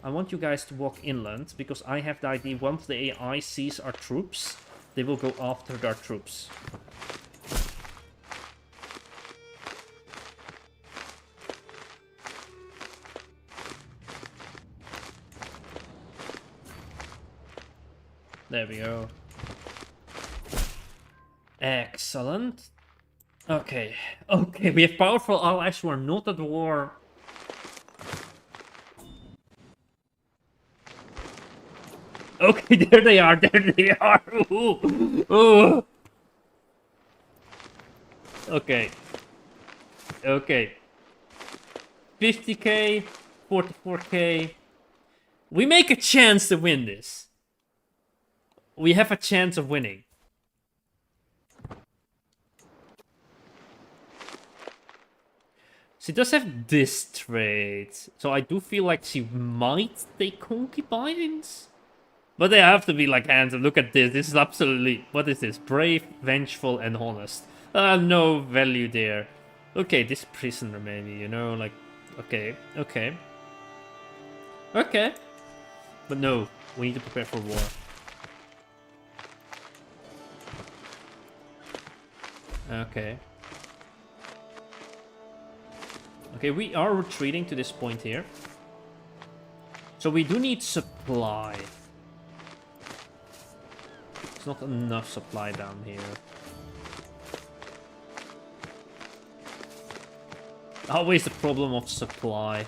I want you guys to walk inland, because I have the idea once the AI sees our troops, they will go after their troops. There we go. Excellent. Okay. Okay, we have powerful allies who are not at war. Okay, there they are, there they are. Ooh. Ooh. Okay. Okay. 50k, 44k. We make a chance to win this. We have a chance of winning. She does have this trait. So I do feel like she might take concubines. But they have to be like handsome. Look at this. This is absolutely... What is this? Brave, vengeful, and honest. No value there. Okay, this prisoner maybe, you know, like... Okay, okay. Okay. But no, we need to prepare for war. Okay. Okay, we are retreating to this point here. So we do need supply. There's not enough supply down here. Always the problem of supply.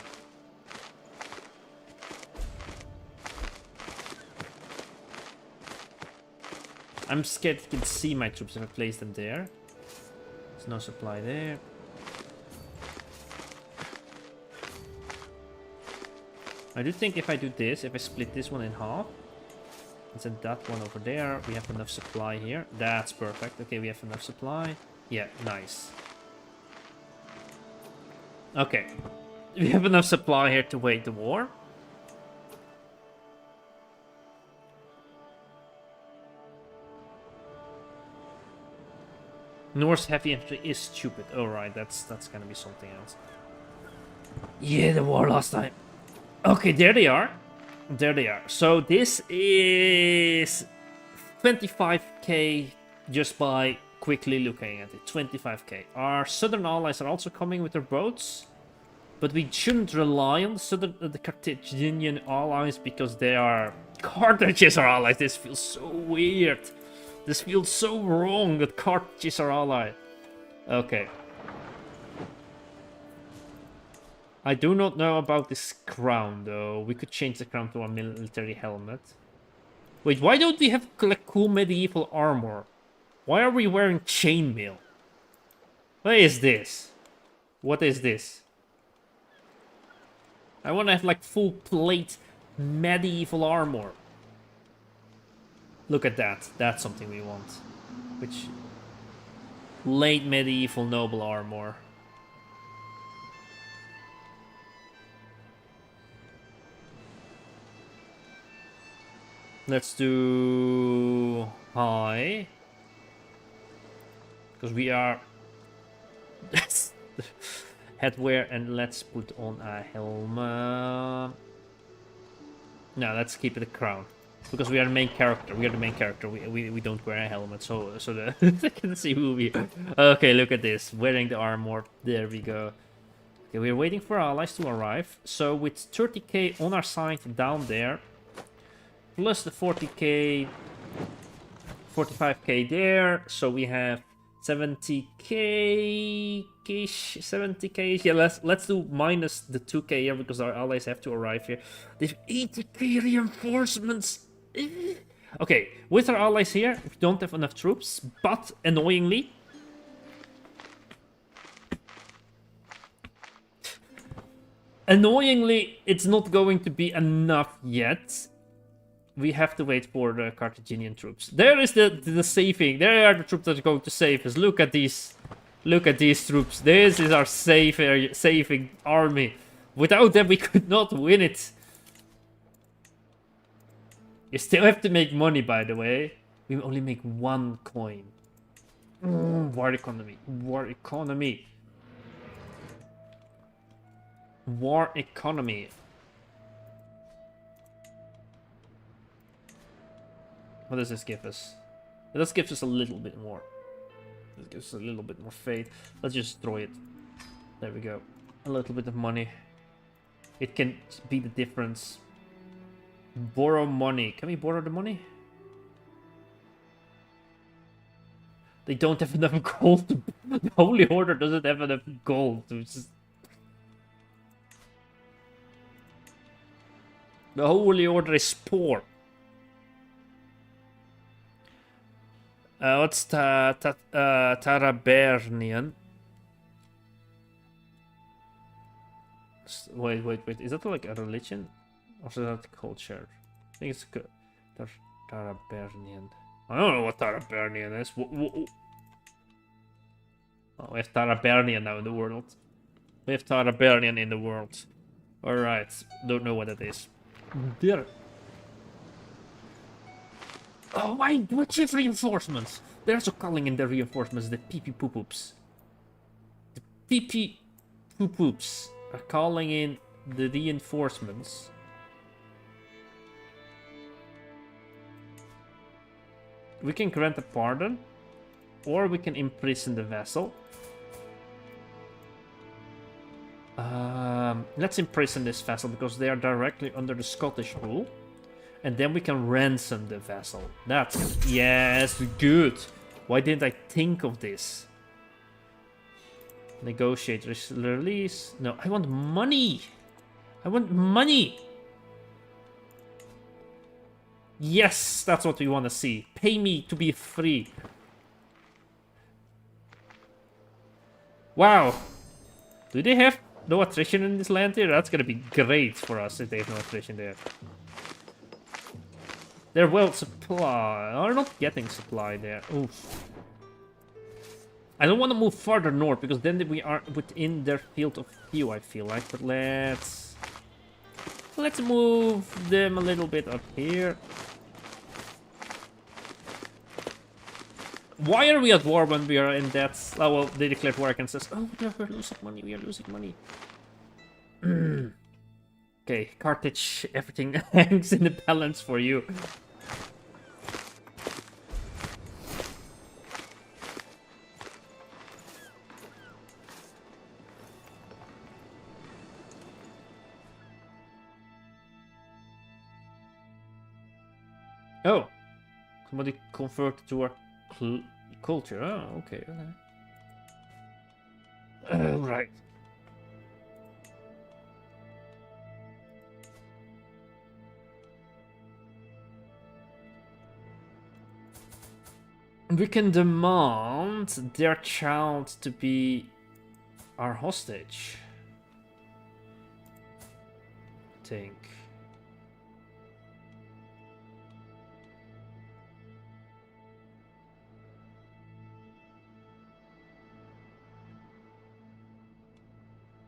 I'm scared you can see my troops if I place them there. There's no supply there. I do think if I do this, if I split this one in half, and send that one over there, we have enough supply here. That's perfect. Okay, we have enough supply. Yeah, nice. Okay. We have enough supply here to wage the war. Norse heavy infantry is stupid. Alright, that's gonna be something else. Yeah, the war last time. Okay, there they are. There they are. So this is 25k just by quickly looking at it. 25k. Our southern allies are also coming with their boats. But we shouldn't rely on the Carthaginian allies because they are... Carthage is our allies. This feels so weird. This feels so wrong that Carthage is our ally. Okay. I do not know about this crown, though. We could change the crown to a military helmet. Wait, why don't we have like cool medieval armor? Why are we wearing chainmail? What is this? What is this? I want to have like full plate medieval armor. Look at that. That's something we want. Which... Late medieval noble armor. Let's do high. Because we are headwear, and let's put on a helmet. No, let's keep it a crown. Because we are the main character. We are the main character. We don't wear a helmet, so they can see who we are. Okay, look at this. Wearing the armor. There we go. Okay, we're waiting for our allies to arrive. So with 30k on our side down there, plus the 40k, 45k there, so we have 70k ish, 70k. Yeah, let's do minus the 2k here because our allies have to arrive here. They have 80k reinforcements. Okay, with our allies here, we don't have enough troops, but annoyingly, it's not going to be enough yet. We have to wait for the Carthaginian troops. There is the saving. There are the troops that are going to save us. Look at these. Look at these troops. This is our saving army. Without them, we could not win it. You still have to make money, by the way. We only make 1 coin. War economy. War economy. War economy. What does this give us? This gives us a little bit more. This gives us a little bit more faith. Let's just throw it. There we go. A little bit of money. It can be the difference. Borrow money. Can we borrow the money? They don't have enough gold. The Holy Order doesn't have enough gold. The Holy Order is poor. What's Tarabernian? Wait. Is that like a religion? Or is that culture? I think it's Tarabernian. I don't know what Tarabernian is. Oh, we have Tarabernian now in the world. We have Tarabernian in the world. Alright. Don't know what it is. There. Oh, what's your reinforcements? They're also calling in the reinforcements the pee-pee-poo-poops. The pee-pee-poo-poops are calling in the reinforcements. We can grant a pardon, or we can imprison the vessel. Let's imprison this vessel because they are directly under the Scottish rule. And then we can ransom the vessel. That's yes, good. Why didn't I think of this? Negotiate release. No, I want money. I want money. Yes, that's what we want to see. Pay me to be free. Wow. Do they have no attrition in this land here? That's gonna be great for us if they have no attrition there. They're well supplied. They're not getting supply there. Oof. I don't want to move farther north because then we are within their field of view, I feel like. But let's move them a little bit up here. Why are we at war when we are in that? Oh, well, they declared war against us. Oh, we're losing money. We are losing money. Okay, Carthage, everything hangs in the balance for you. Oh, somebody converted to our culture. Oh, okay. Right. We can demand their child to be our hostage. I think.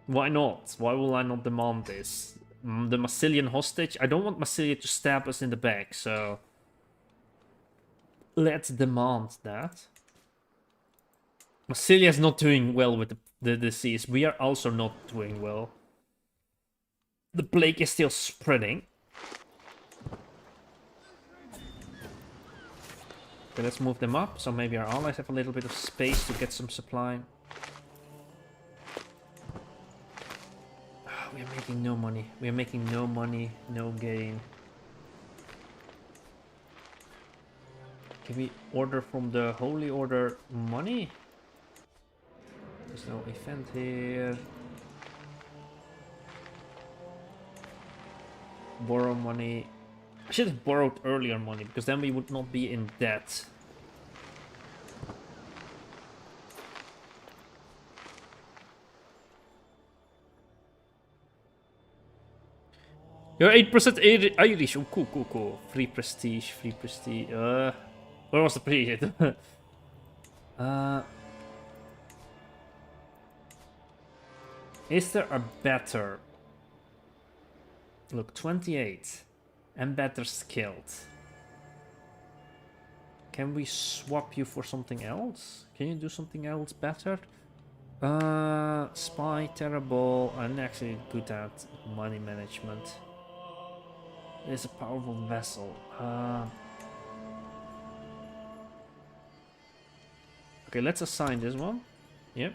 Why not? Why will I not demand this? The Massilian hostage? I don't want Massilia to stab us in the back, so... Let's demand that. Massilia is not doing well with the disease. We are also not doing well. The plague is still spreading. Okay, let's move them up, so maybe our allies have a little bit of space to get some supply. We are making no money. We are making no money, no gain. Can we order from the Holy Order money? There's no event here. Borrow money. I should have borrowed earlier money because then we would not be in debt. You're 8% Irish. Oh, cool. Free prestige. Where was the prestige? Is there a better? Look, 28. And better skilled. Can we swap you for something else? Can you do something else better? Spy, terrible. I'm actually good at money management. It's a powerful vessel. Okay, let's assign this one. Yep.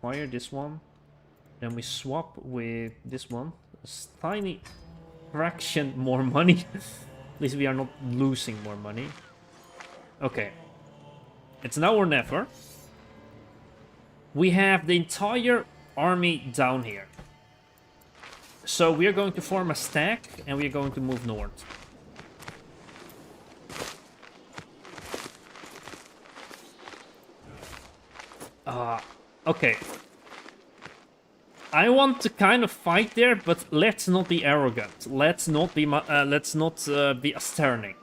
Fire this one. Then we swap with this one. A tiny fraction more money. At least we are not losing more money. Okay. It's now or never. We have the entire army down here. So we are going to form a stack and we are going to move north. Okay. I want to kind of fight there, but let's not be arrogant. Let's not be asternic.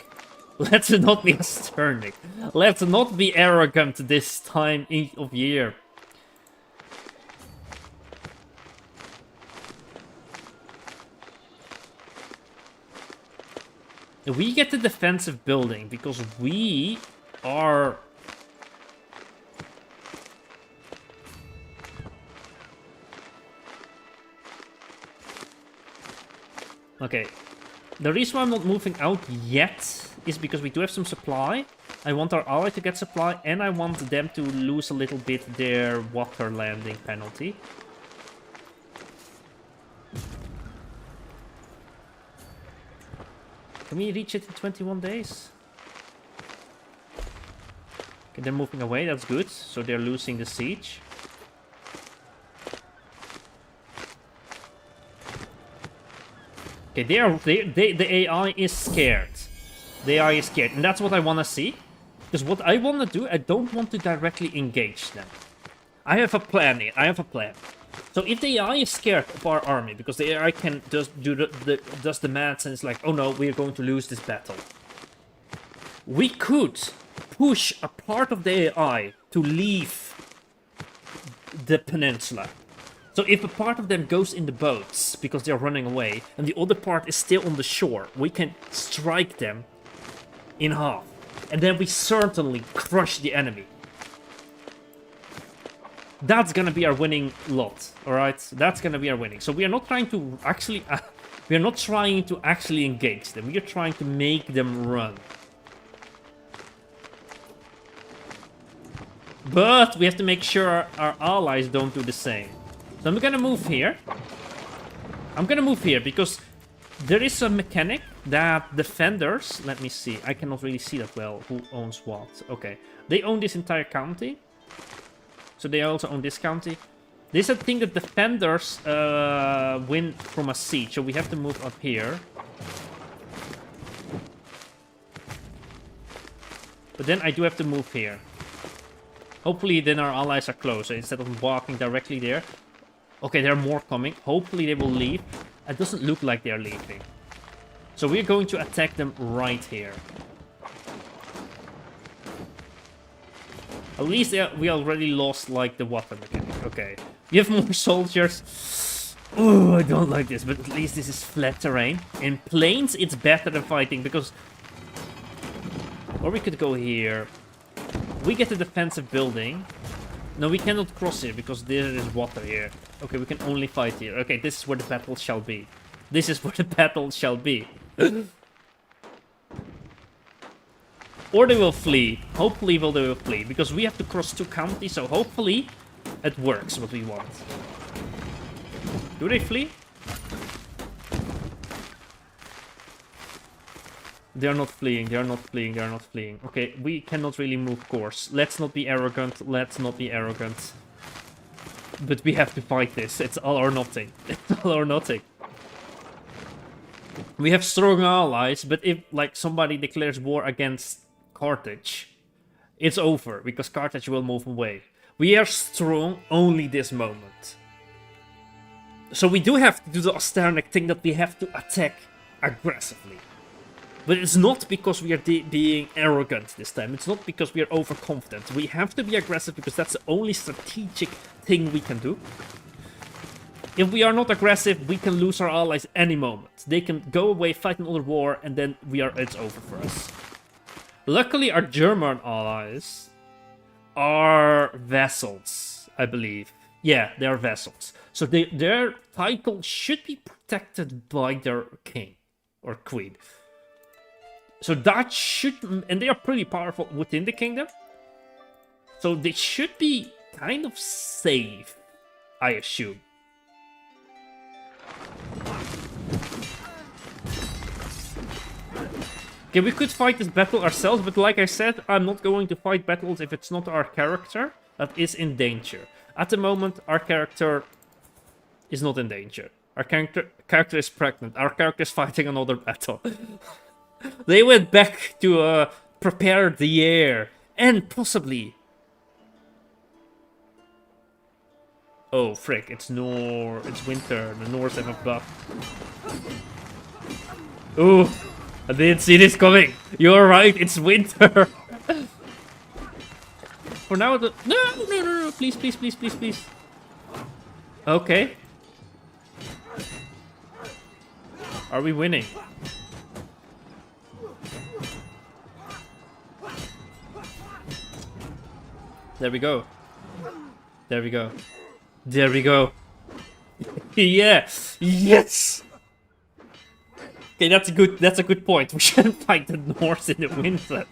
Let's not be asternic. Let's not be arrogant this time of year. We get the defensive building because we are... Okay, the reason why I'm not moving out yet is because we do have some supply. I want our ally to get supply, and I want them to lose a little bit their water landing penalty. Can we reach it in 21 days? Okay, they're moving away, that's good. So they're losing the siege. Okay, the AI is scared. The AI is scared, and that's what I want to see. Because what I want to do, I don't want to directly engage them. I have a plan here. I have a plan. So if the AI is scared of our army, because the AI can just does the maths and it's like, oh no, we are going to lose this battle. We could push a part of the AI to leave the peninsula. So if a part of them goes in the boats because they're running away, and the other part is still on the shore, we can strike them in half. And then we certainly crush the enemy. That's gonna be our winning lot, alright? That's gonna be our winning. So we are not trying to actually... we are not trying to actually engage them. We are trying to make them run. But we have to make sure our allies don't do the same. So I'm gonna move here. I'm gonna move here because there is a mechanic that defenders... Let me see. I cannot really see that well. Who owns what? Okay. They own this entire county. So they also own this county. There's a thing that defenders win from a siege. So we have to move up here. But then I do have to move here. Hopefully then our allies are closer instead of walking directly there. Okay, there are more coming. Hopefully they will leave. It doesn't look like they're leaving. So we're going to attack them right here. At least we already lost, like, the water mechanic. Okay. We have more soldiers. Oh, I don't like this, but at least this is flat terrain. In plains, it's better than fighting, because... Or we could go here. We get a defensive building. No, we cannot cross here, because there is water here. Okay, we can only fight here. Okay, this is where the battle shall be. This is where the battle shall be. Or they will flee. Hopefully they will flee. Because we have to cross two counties, so hopefully it works what we want. Do they flee? They are not fleeing, they are not fleeing, they are not fleeing. Okay, we cannot really move course. Let's not be arrogant, let's not be arrogant. But we have to fight this. It's all or nothing. It's all or nothing. We have strong allies, but if, like, somebody declares war against Carthage, it's over, because Carthage will move away. We are strong only this moment. So we do have to do the Asternic thing that we have to attack aggressively. But it's not because we are being arrogant this time. It's not because we are overconfident. We have to be aggressive because that's the only strategic thing we can do. If we are not aggressive, we can lose our allies any moment. They can go away, fight another war, and then it's over for us. Luckily, our German allies are vassals, I believe. Yeah, they are vassals. So their title should be protected by their king or queen. So that should... And they are pretty powerful within the kingdom. So they should be kind of safe, I assume. Okay, we could fight this battle ourselves, but like I said, I'm not going to fight battles if it's not our character that is in danger. At the moment, our character is not in danger. Our character is pregnant. Our character is fighting another battle. They went back to prepare the air and possibly... Oh, frick, it's winter. The Norse have a buff. Ooh. I didn't see this coming. You're right, it's winter. For now, no, please, please, please, please, please. Okay. Are we winning? There we go. There we go. There we go. Yeah. Yes. Okay, that's a good point. We shouldn't fight the Norse in the winter.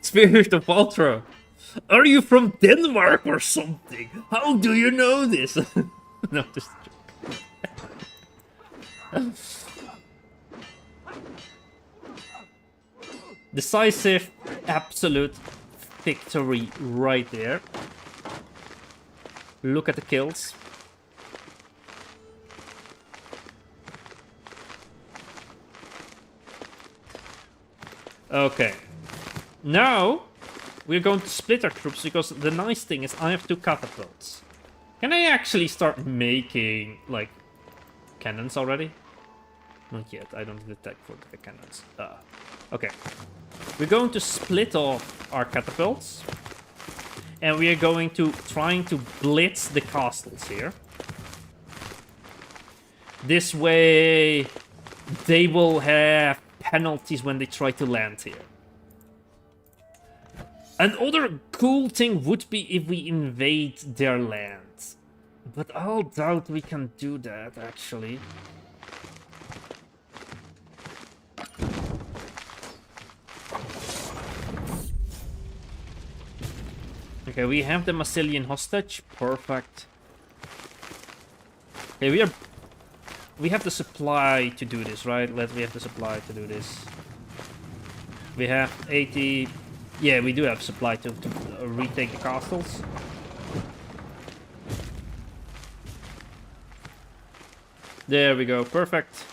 Spirit of Ultra. Are you from Denmark or something? How do you know this? No, just a joke. Decisive, absolute victory right there. Look at the kills. Okay. Now, we're going to split our troops, because the nice thing is I have 2 catapults. Can I actually start making, like, cannons already? Not yet, I don't have the tech for the cannons. Okay. We're going to split off our catapults. And we are going to trying to blitz the castles here. This way, they will have penalties when they try to land here. Another cool thing would be if we invade their land. But I'll doubt we can do that, actually. Okay, we have the Massilian hostage. Perfect. Okay, we have the supply to do this, right? We have the supply to do this. We have 80... Yeah, we do have supply to retake the castles. There we go, perfect.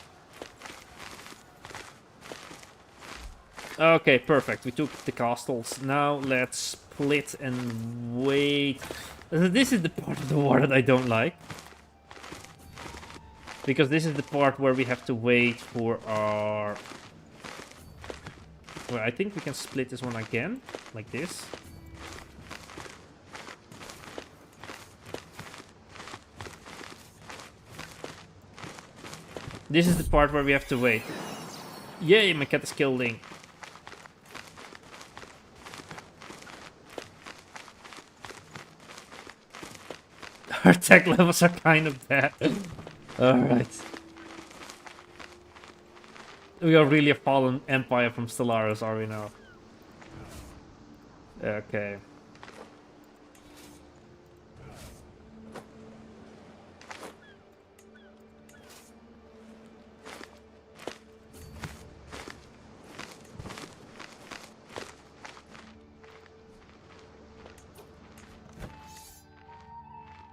Okay, perfect. We took the castles. Now let's split and wait. This is the part of the war that I don't like. Because this is the part where we have to wait for our... Well, I think we can split this one again, like this. This is the part where we have to wait. Yay, my cat is killing. Our tech levels are kind of bad. Alright. We are really a fallen empire from Stellaris, are we now? Okay.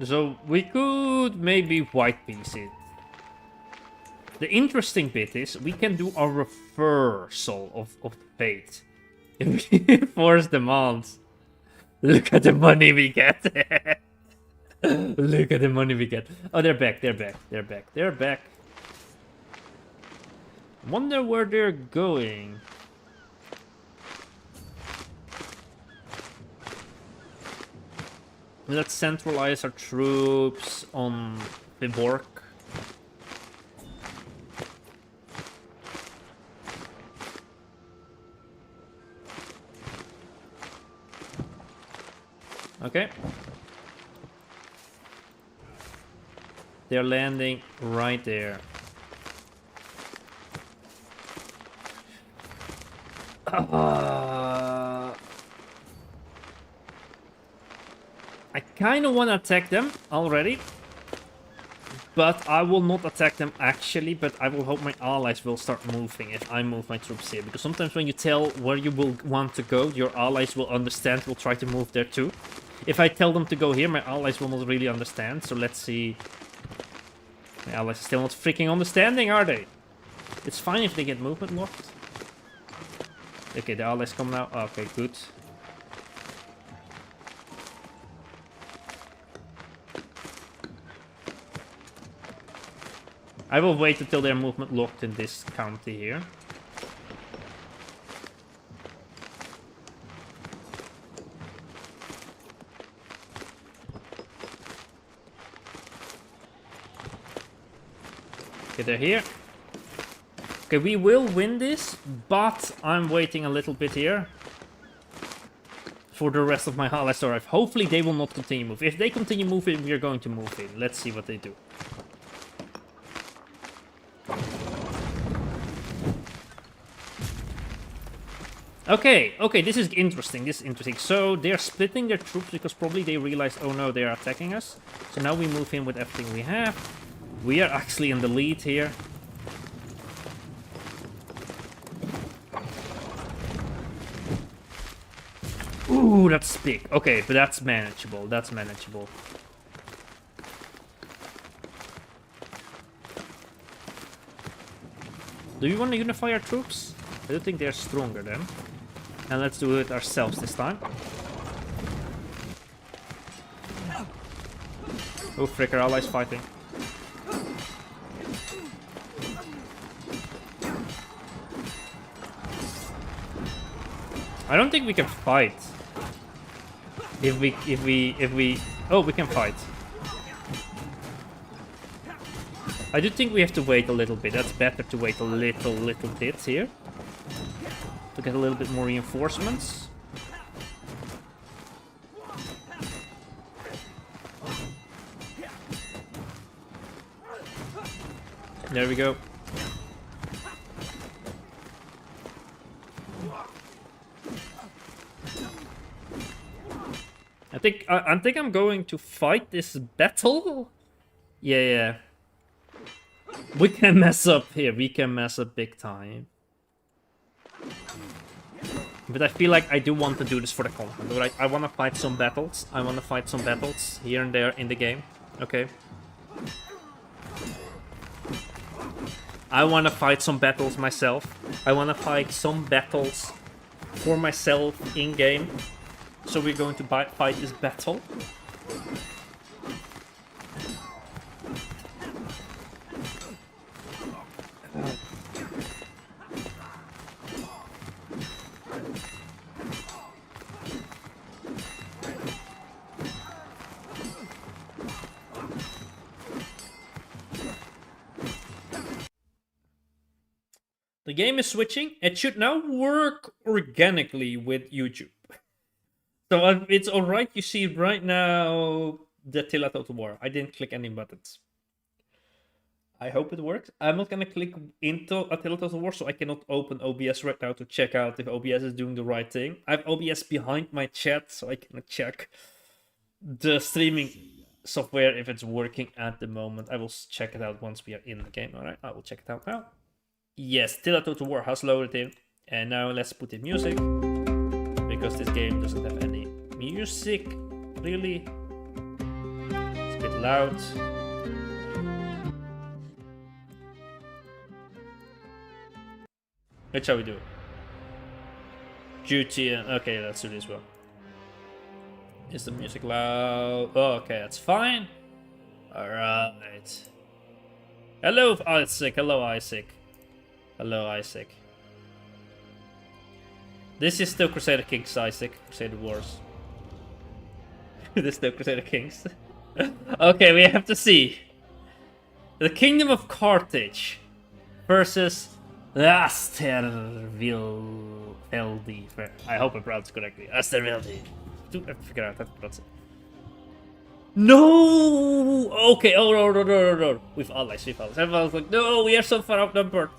So we could maybe white piece it. The interesting bit is we can do a reversal of the fate. If we force demands. Look at the money we get. Look at the money we get. Oh, they're back, they're back, they're back, they're back. Wonder where they're going. Let's centralize our troops on Viborg. Okay. They're landing right there. I kind of want to attack them already. But I will not attack them actually, but I will hope my allies will start moving if I move my troops here. Because sometimes when you tell where you will want to go, your allies will understand, will try to move there too. If I tell them to go here, my allies will not really understand. So let's see. My allies are still not freaking understanding, are they? It's fine if they get movement locked. Okay, the allies come now. Okay, good. I will wait until they're movement locked in this county here. Okay, they're here. Okay, we will win this, but I'm waiting a little bit here for the rest of my allies to arrive. Hopefully they will not continue move. If they continue moving, we are going to move in. Let's see what they do. Okay, this is interesting, So, they're splitting their troops because probably they realize, oh no, they are attacking us. So now we move in with everything we have. We are actually in the lead here. Ooh, that's big. Okay, but that's manageable, Do you want to unify our troops? I don't think they're stronger then. And let's do it ourselves this time. Oh, frick, our allies fighting. I don't think we can fight. If we... Oh, we can fight. I do think we have to wait a little bit. That's better to wait a little bit here. To get a little bit more reinforcements. There we go. I think I'm going to fight this battle. Yeah. We can mess up here. We can mess up big time. But I feel like I do want to do this for the content. Like, I want to fight some battles. Here and there in the game. Okay. I want to fight some battles myself. I want to fight some battles for myself in-game. So we're going to fight this battle. The game is switching. It should now work organically with YouTube. So it's alright, you see right now the Attila Total War. I didn't click any buttons. I hope it works. I'm not gonna click into Attila Total War, so I cannot open OBS right now to check out if OBS is doing the right thing. I have OBS behind my chat, so I cannot check the streaming software if it's working at the moment. I will check it out once we are in the game. Alright, I will check it out now. Yes, Attila Total War has loaded in. And now let's put in music. Because this game doesn't have any music, really. It's a bit loud. Which shall we do? Duty and... Okay, let's do this one. Is the music loud? Oh, okay, that's fine. Alright. Hello, Isaac. Hello, Isaac. Hello, Isaac. This is still Crusader Kings, Isaac. Crusader Wars. This is still Crusader Kings. Okay, we have to see. The Kingdom of Carthage versus Astervildi. I hope I pronounced it correctly. Astervildi. to figure out how to pronounce it. No! Okay, oh no. With allies. Everyone's like, no, we are so far outnumbered.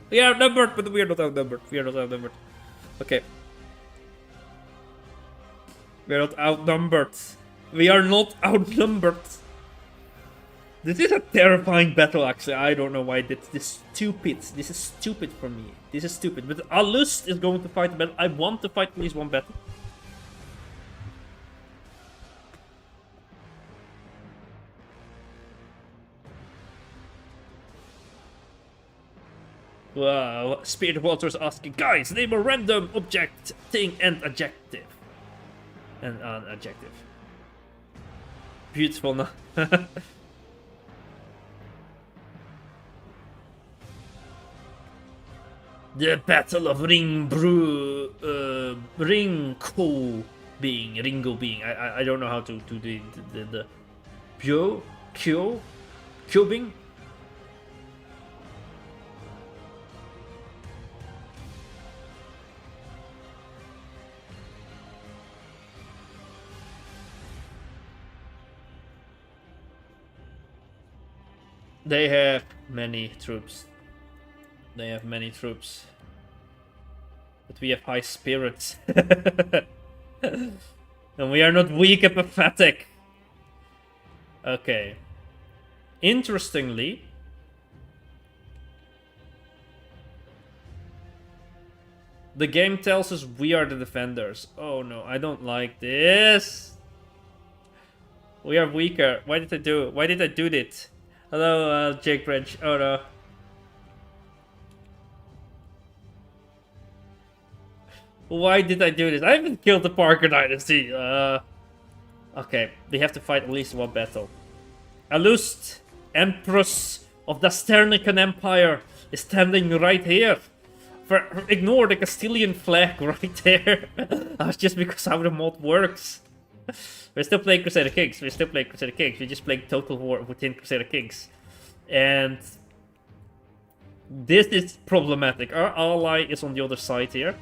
We are outnumbered, but we are not outnumbered. Okay. We are not outnumbered. This is a terrifying battle, actually. I don't know why this is stupid. This is stupid for me. This is stupid. But Alust is going to fight the battle. I want to fight at least one battle. Wow, Spirit Walter is asking, guys, name a random object, thing, and adjective. And an adjective. Beautiful, no? The Battle of Ringo being. I don't know how to do the Kyobing. They have many troops. But we have high spirits. And we are not weak and pathetic. Okay. Interestingly, the game tells us we are the defenders. Oh no, I don't like this. We are weaker. Why did I do it? Hello, Jake Bridge. Oh no. Why did I do this? I haven't killed the Parker Dynasty. Okay, we have to fight at least one battle. Alust, Empress of the Sternican Empire, is standing right here. Ignore the Castilian flag right there. That's just because how the mod works. We're still playing Crusader Kings. We're just playing Total War within Crusader Kings. And this is problematic. Our ally is on the other side here.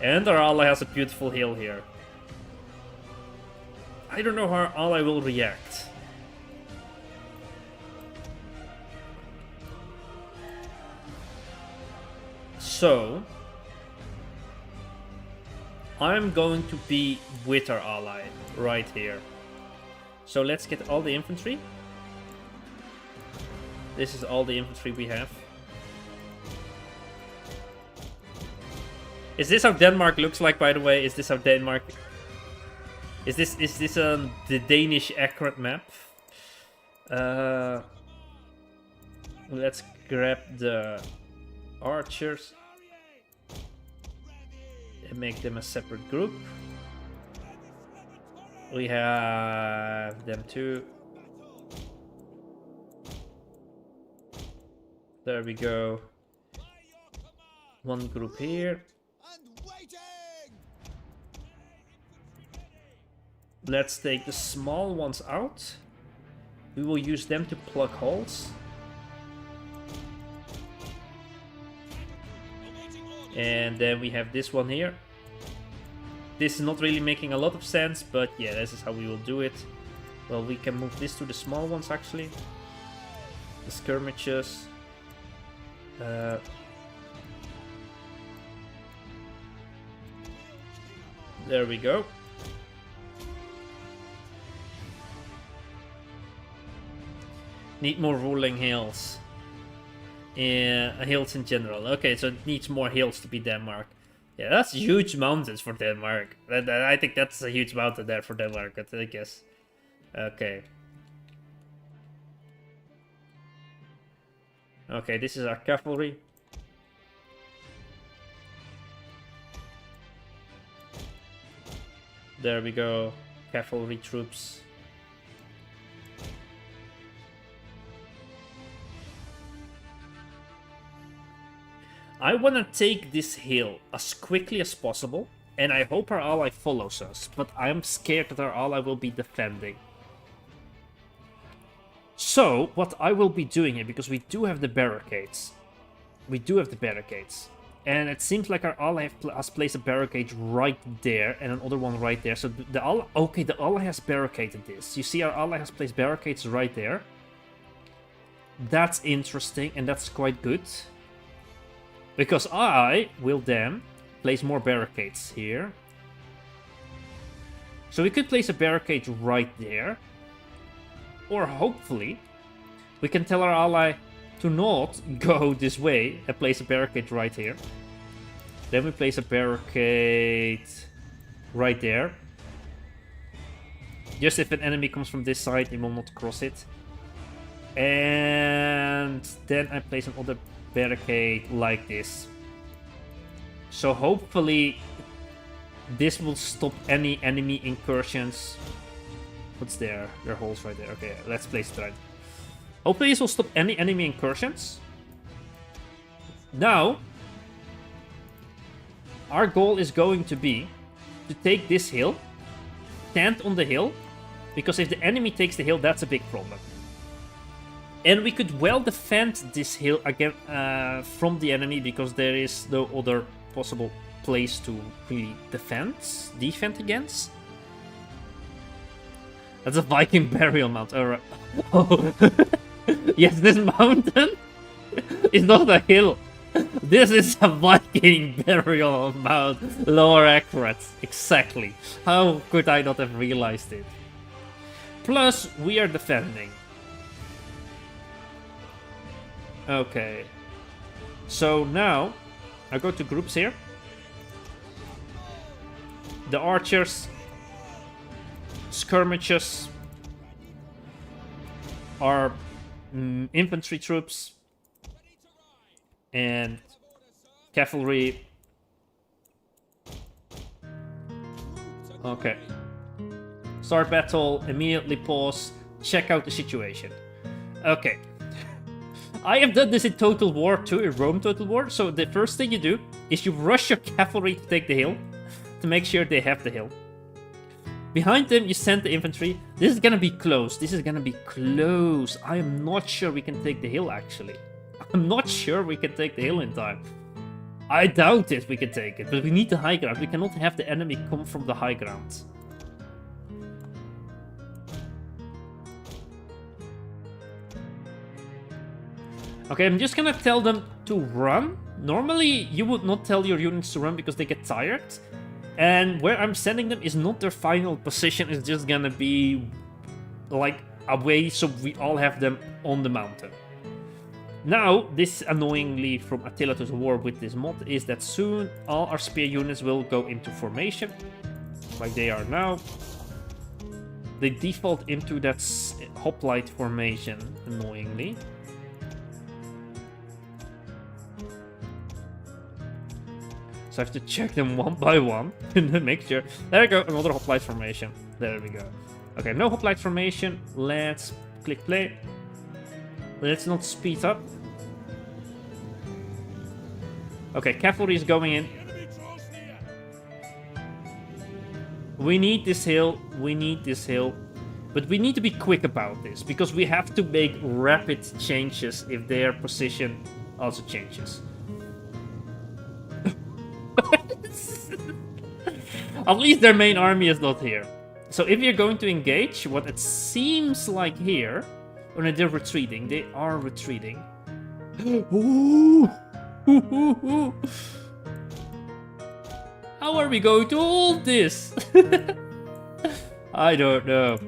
And our ally has a beautiful hill here. I don't know how our ally will react. So I'm going to be with our ally right here. So let's get all the infantry. This is all the infantry we have. Is this how Denmark looks like, by the way? Is this how Denmark... Is this the Danish accurate map? Let's grab the archers and make them a separate group. We have them too. There we go. One group here. Let's take the small ones out. We will use them to plug holes. And then we have this one here. This is not really making a lot of sense, but yeah, this is how we will do it. Well, we can move this to the small ones actually. The skirmishes. There we go. Need more rolling hills. Hills in general. Okay, so it needs more hills to be Denmark. Yeah, that's huge mountains for Denmark. I think that's a huge mountain there for Denmark, I guess. Okay. Okay, this is our cavalry. There we go. Cavalry troops. I want to take this hill as quickly as possible, and I hope our ally follows us, but I'm scared that our ally will be defending. So, what I will be doing here, because we do have the barricades. And it seems like our ally has placed a barricade right there and another one right there. So the ally, okay, the ally has barricaded this. You see our ally has placed barricades right there. That's interesting and that's quite good. Because I will then place more barricades here. So we could place a barricade right there. Or hopefully we can tell our ally to not go this way and place a barricade right here. Then we place a barricade right there. Just if an enemy comes from this side, it will not cross it. And then I place another barricade like this. So hopefully this will stop any enemy incursions. What's there? There are holes right there. Okay, let's place it right. Hopefully this will stop any enemy incursions. Now, our goal is going to be to take this hill, stand on the hill, because if the enemy takes the hill, that's a big problem. And we could well defend this hill again from the enemy, because there is no other possible place to really defend against. That's a Viking burial mound. Alright. Oh. Yes, this mountain is not a hill. This is a Viking burial mound. Lower accurate. Exactly. How could I not have realized it? Plus, we are defending. Okay. So now, I go to groups here. The archers, skirmishes, are infantry troops, and cavalry. Okay. Start battle, immediately pause, check out the situation. Okay. I have done this in Total War too, in Rome Total War. So the first thing you do is you rush your cavalry to take the hill, to make sure they have the hill. Behind them, you send the infantry. This is gonna be close. This is gonna be close. I am not sure we can take the hill, actually. I'm not sure we can take the hill in time. I doubt it we can take it, but we need the high ground. We cannot have the enemy come from the high ground. Okay, I'm just gonna tell them to run. Normally, you would not tell your units to run because they get tired. And where I'm sending them is not their final position. It's just gonna be like away, so we all have them on the mountain. Now, this annoyingly from Attila to the War with this mod is that soon all our spear units will go into formation, like they are now. They default into that hoplite formation, annoyingly. So I have to check them one by one to make sure. There we go, another hoplite formation. There we go. Okay, no hoplite formation. Let's click play. Let's not speed up. Okay, cavalry is going in. We need this hill. We need this hill. But we need to be quick about this, because we have to make rapid changes if their position also changes. At least their main army is not here. So if you're going to engage, what it seems like here, when they're retreating, they are retreating. Ooh. How are we going to hold this? I don't know.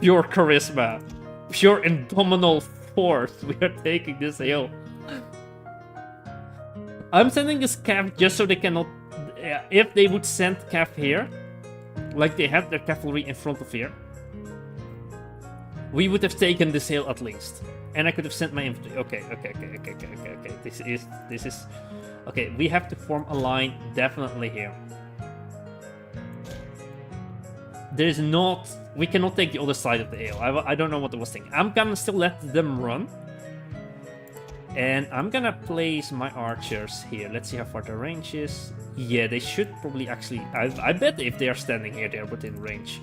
Pure charisma. Pure indomitable force. We are taking this hill. I'm sending this cav just so they cannot... If they would send cav here, like they have their cavalry in front of here, we would have taken this hill at least. And I could have sent my infantry. Okay. This is... Okay, we have to form a line definitely here. There's not... We cannot take the other side of the hill. I don't know what I was thinking. I'm gonna still let them run. And I'm gonna place my archers here. Let's see how far the range is. Yeah, they should probably actually... I bet if they are standing here, they are within range.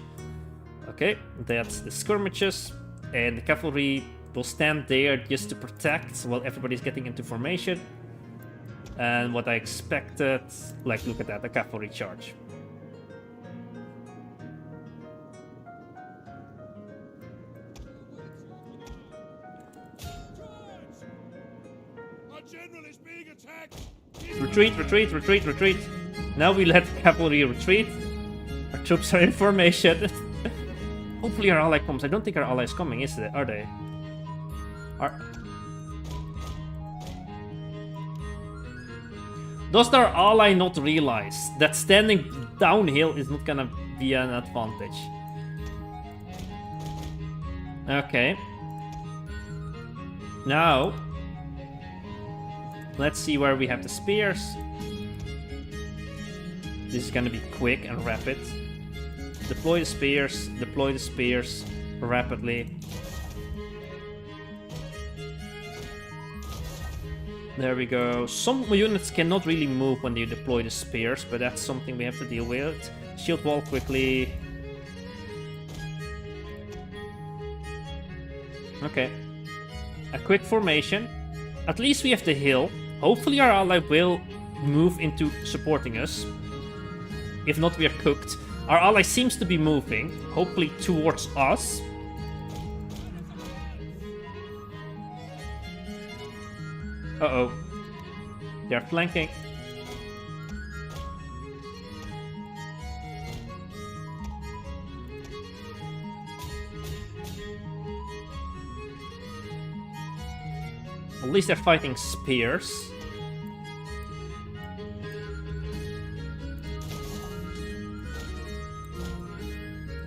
Okay, that's the skirmishes. And the cavalry will stand there just to protect while everybody's getting into formation. And what I expected, like, look at that, a cavalry charge. Retreat, retreat, retreat, retreat. Now we let cavalry retreat. Our troops are in formation. Hopefully our ally comes. I don't think our ally is coming, is it? Are they? Does our ally not realize that standing downhill is not gonna be an advantage? Okay. Now, let's see where we have the spears. This is gonna be quick and rapid. Deploy the spears rapidly. There we go. Some units cannot really move when you deploy the spears, but that's something we have to deal with. Shield wall quickly. Okay. A quick formation. At least we have the hill. Hopefully our ally will move into supporting us. If not, we are cooked. Our ally seems to be moving, hopefully towards us. Uh-oh. They're flanking. At least they're fighting spears.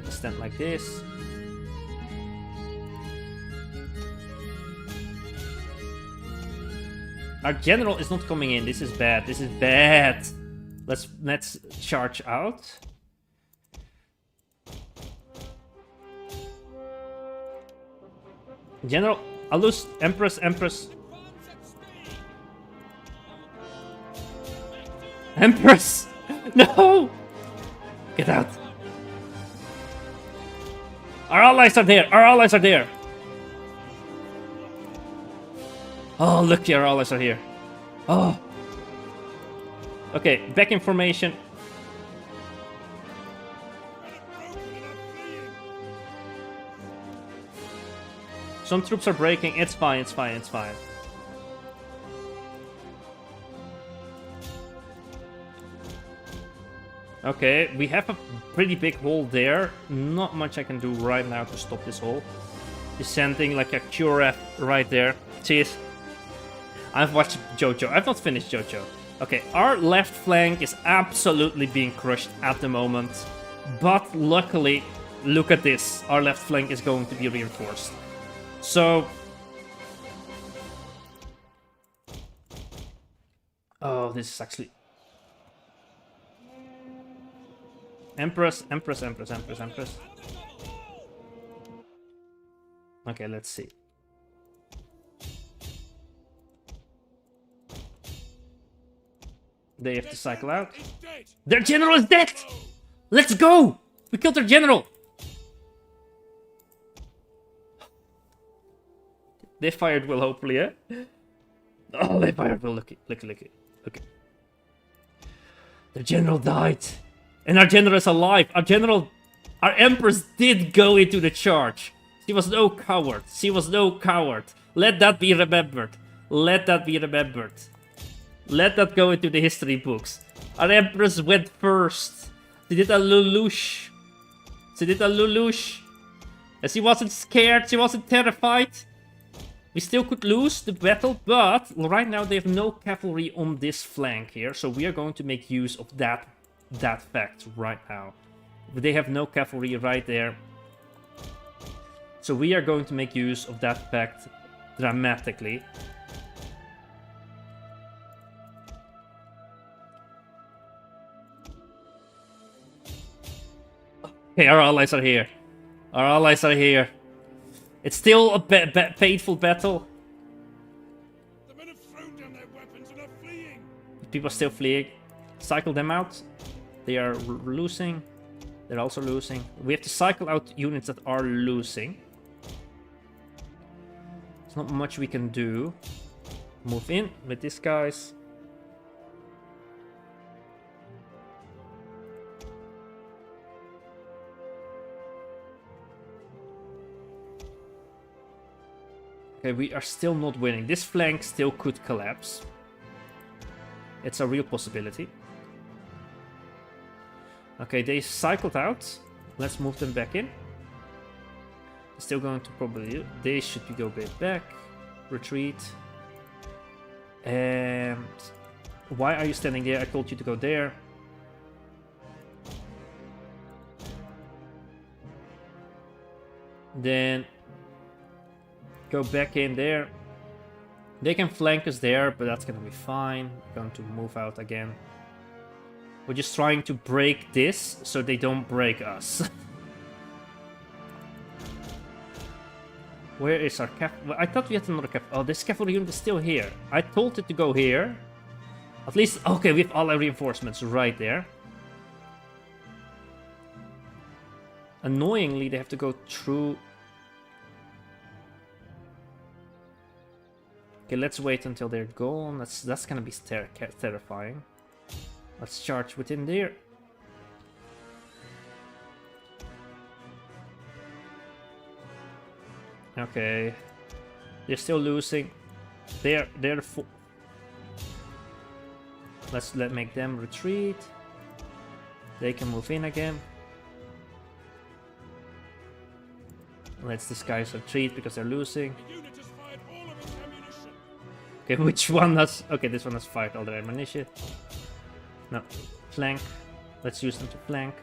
Stand like this. Our general is not coming in. This is bad. This is bad. Let's charge out. General, I'll lose. Empress. Empress! No! Get out. Our allies are there! Our allies are there! Oh, look, our allies are here. Oh. Okay, back in formation. Some troops are breaking. It's fine, it's fine, it's fine. Okay, we have a pretty big hole there. Not much I can do right now to stop this hole. Descending like a Curef right there. Cheers. I've watched JoJo. I've not finished JoJo. Okay, our left flank is absolutely being crushed at the moment. But luckily, look at this. Our left flank is going to be reinforced. So... oh, this is actually... Empress. Okay, let's see. They have to cycle out. Their general is dead! Let's go! We killed their general! They fired well, hopefully, eh? Oh, they fired well. Look. Their general died. And our general is alive. Our empress did go into the charge. She was no coward. Let that be remembered. Let that go into the history books. Our empress went first. She did a lelouch. And she wasn't scared. She wasn't terrified. We still could lose the battle, but right now they have no cavalry on this flank here. So we are going to make use of that fact right now. They have no cavalry right there. So we are going to make use of that fact dramatically. Okay, our allies are here. It's still a painful battle. The men have thrown down their weapons and are fleeing. People are still fleeing. Cycle them out. They are losing. They're also losing. We have to cycle out units that are losing. There's not much we can do. Move in with these guys. Okay, we are still not winning. This flank still could collapse. It's a real possibility. Okay, they cycled out. Let's move them back in. Still going to probably... They should go a bit back. Retreat. And... Why are you standing there? I told you to go there. Then... Go back in there. They can flank us there, but that's gonna be fine. We're going to move out again. We're just trying to break this so they don't break us. Where is our cap? I thought we had another cap. Oh, this cavalry unit is still here. I told it to go here. At least, okay, we have all our reinforcements right there. Annoyingly, they have to go through. Okay, let's wait until they're gone. That's gonna be terrifying. Let's charge within there. Okay, they're still losing. They're full. Let's make them retreat. They can move in again. Let's these guys retreat because they're losing. The unit has fired all of its ammunition. Okay, which one has... Okay, this one has fired all their ammunition. No, flank. Let's use them to flank.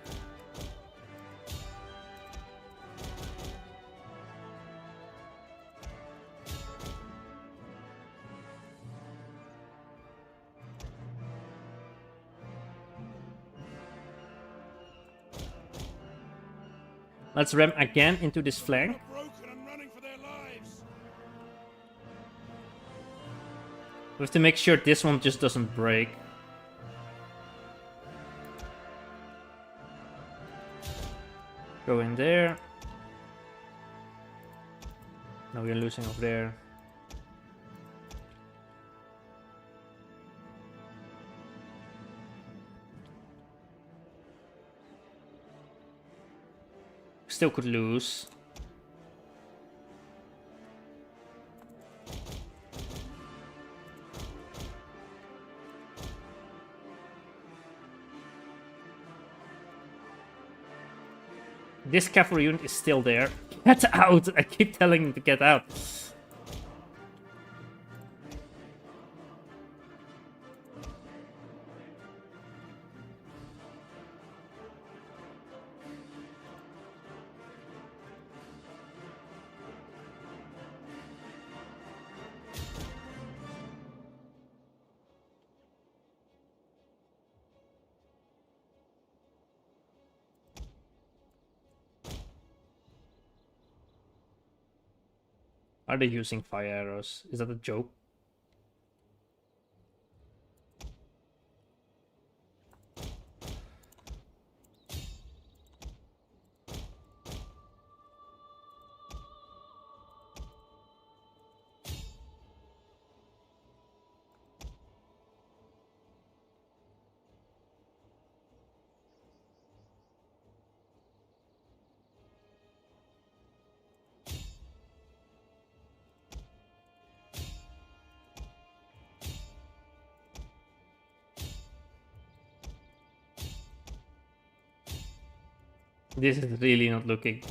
Let's ram again into this flank. Broken and running for their lives. We have to make sure this one just doesn't break. Go in there. Now we're losing over there. Still could lose. This cavalry unit is still there. Get out! I keep telling him to get out. Are they using fire arrows? Is that a joke? This is really not looking.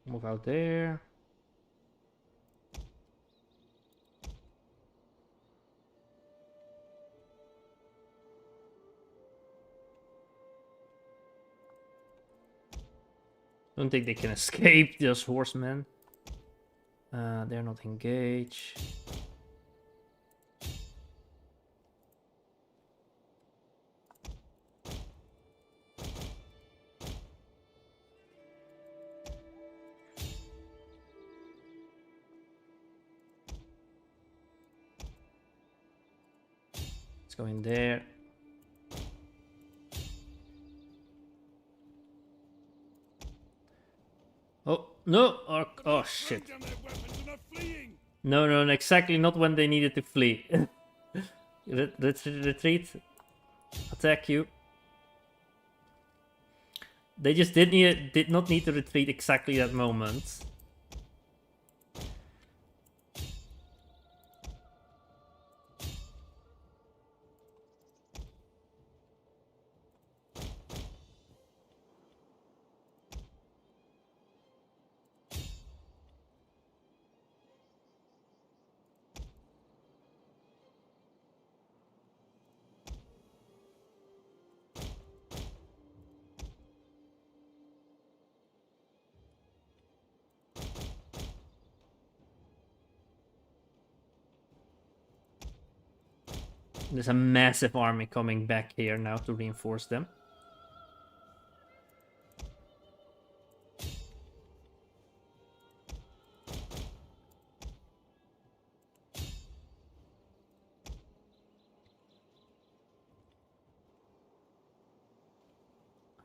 Move out there. Don't think they can escape those horsemen. They're not engaged. Let's go in there. No, oh shit. Thrown down their weapons and are fleeing. No, exactly not when they needed to flee. Retreat. Attack you. They just did not need to retreat exactly that moment. There's a massive army coming back here now to reinforce them.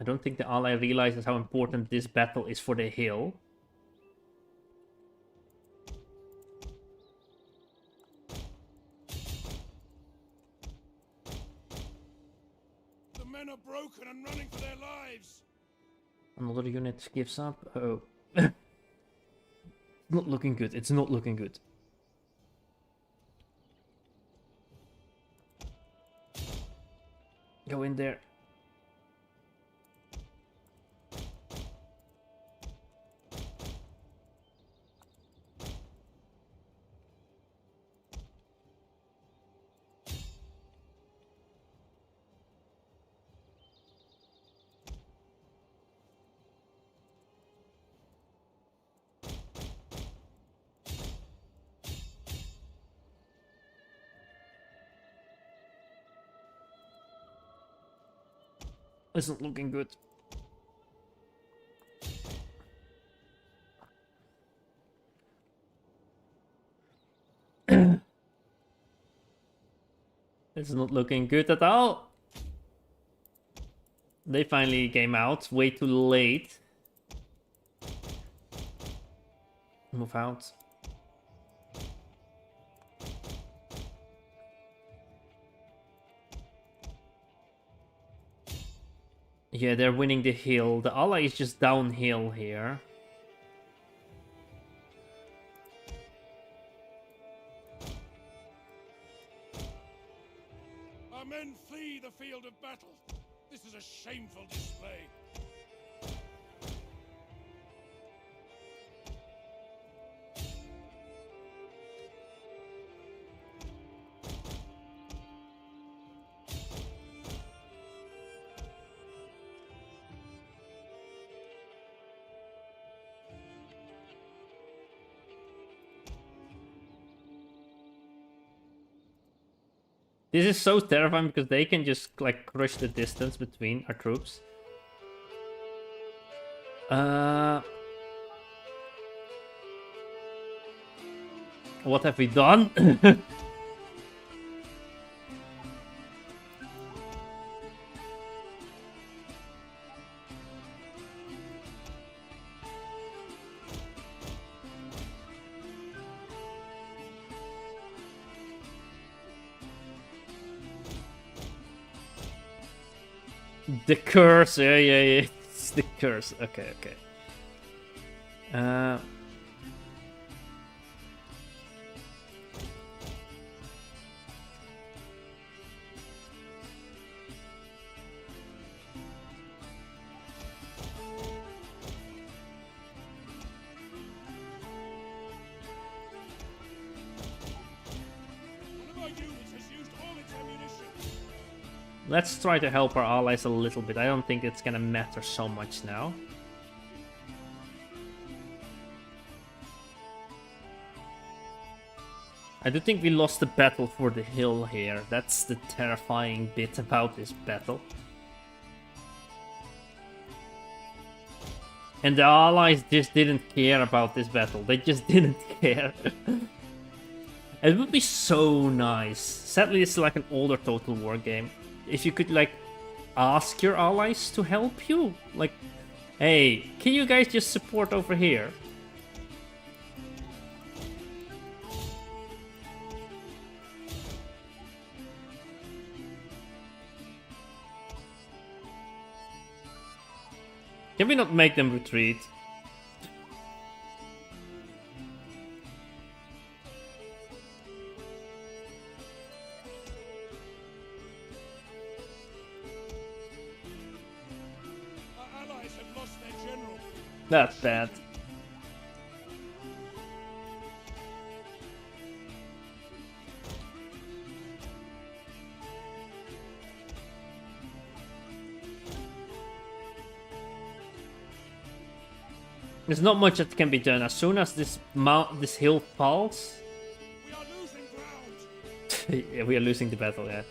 I don't think the ally realizes how important this battle is for the hill. The men are broken and running for their lives. Another unit gives up. Oh. Not looking good. It's not looking good. Go in there. Isn't looking good. It's not looking good at all. They finally came out way too late. Move out. Yeah, they're winning the hill. The ally is just downhill here. Our men flee the field of battle. This is a shameful display. This is so terrifying because they can just like crush the distance between our troops. What have we done? The curse, yeah, it's the curse. Okay. One of our units has used all its ammunition. Let's try to help our allies a little bit. I don't think it's gonna matter so much now. I do think we lost the battle for the hill here. That's the terrifying bit about this battle. And the allies just didn't care about this battle. They just didn't care. It would be so nice. Sadly, it's like an older Total War game. If you could, like, ask your allies to help you. Like, Hey, can you guys just support over here? Can we not make them retreat? Our allies have lost their general. That's bad. There's not much that can be done. As soon as this this hill falls, We are losing ground. yeah, we are losing the battle. Yeah.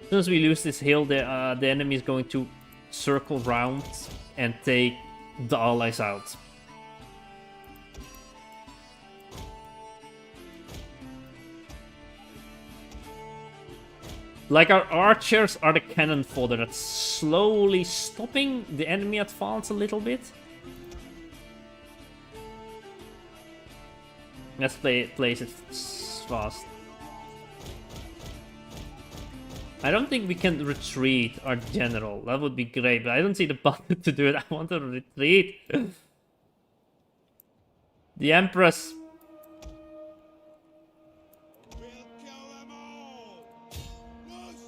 As soon as we lose this hill, the enemy is going to circle round and take the allies out. Like our archers are the cannon fodder that's slowly stopping the enemy advance a little bit. Let's place it fast. I don't think we can retreat our general. That would be great, but I don't see the button to do it. I want to retreat. The Empress. We'll kill them all. Loose.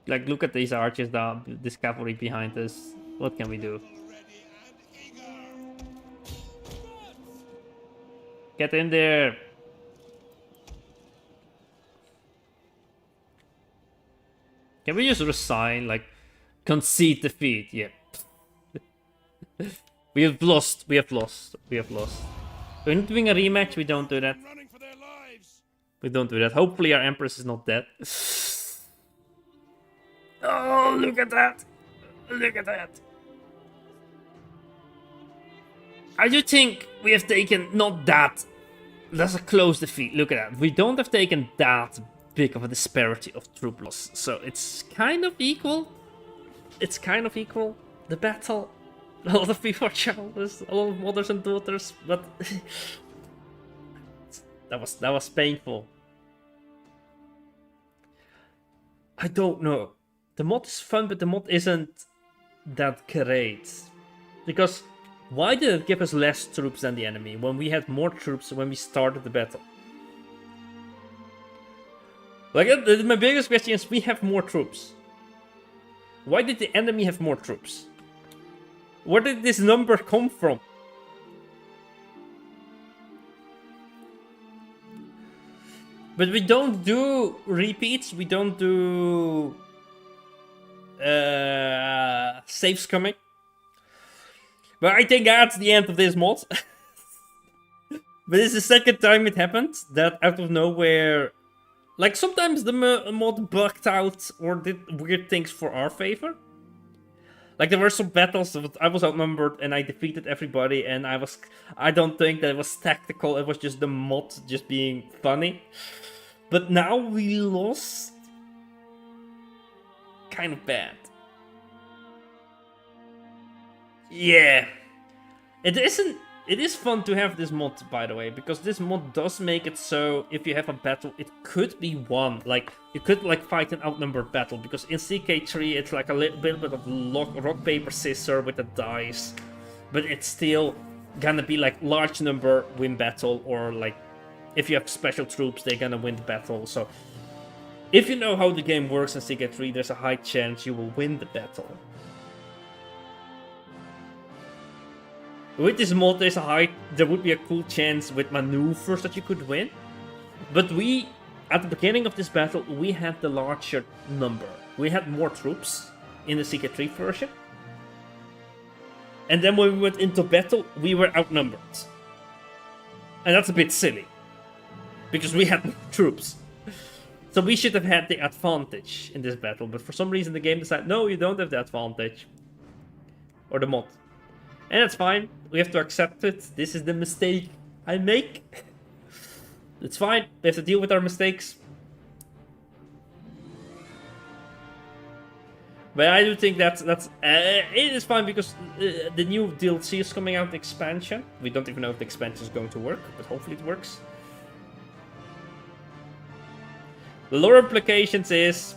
Like, look at these archers down, this cavalry behind us. What can we do? Ready and eager. Get in there. Can we just resign? Like, concede defeat? Yeah. We have lost. We have lost. We have lost. We're not doing a rematch. We don't do that. Running for their lives. We don't do that. Hopefully our Empress is not dead. Oh, look at that. Look at that. I do think we have taken not that. That's a close defeat. Look at that. We don't have taken that big of a disparity of troop loss. So it's kind of equal. It's kind of equal. The battle. A lot of people are childless. A lot of mothers and daughters. But that was painful. I don't know. The mod is fun, but the mod isn't that great. Because why did it give us less troops than the enemy when we had more troops when we started the battle? Like, my biggest question is, we have more troops. Why did the enemy have more troops? Where did this number come from? But we don't do repeats, we don't do saves coming. But I think that's the end of this mod. But it's the second time it happened, that out of nowhere... Like, sometimes the mod bugged out or did weird things for our favor. Like, there were some battles that I was outnumbered and I defeated everybody, and I don't think that it was tactical, it was just the mod just being funny. But now we lost... kind of bad. Yeah. It is fun to have this mod, by the way, because this mod does make it so if you have a battle, it could be won. Like, you could like fight an outnumbered battle, because in CK3 it's like a little bit of rock, paper, scissors with the dice. But it's still gonna be like large number win battle, or like if you have special troops, they're gonna win the battle. So if you know how the game works in CK3, there's a high chance you will win the battle. With this mod, there would be a cool chance with maneuvers that you could win. But we, at the beginning of this battle, we had the larger number. We had more troops in the CK3 version. And then when we went into battle, we were outnumbered. And that's a bit silly. Because we had more troops. So we should have had the advantage in this battle. But for some reason the game decided, no, you don't have the advantage. Or the mod. And that's fine. We have to accept it. This is the mistake I make. It's fine. We have to deal with our mistakes. But I do think that's it is fine because the new DLC is coming out, the expansion. We don't even know if the expansion is going to work, but hopefully it works. The lore implications is,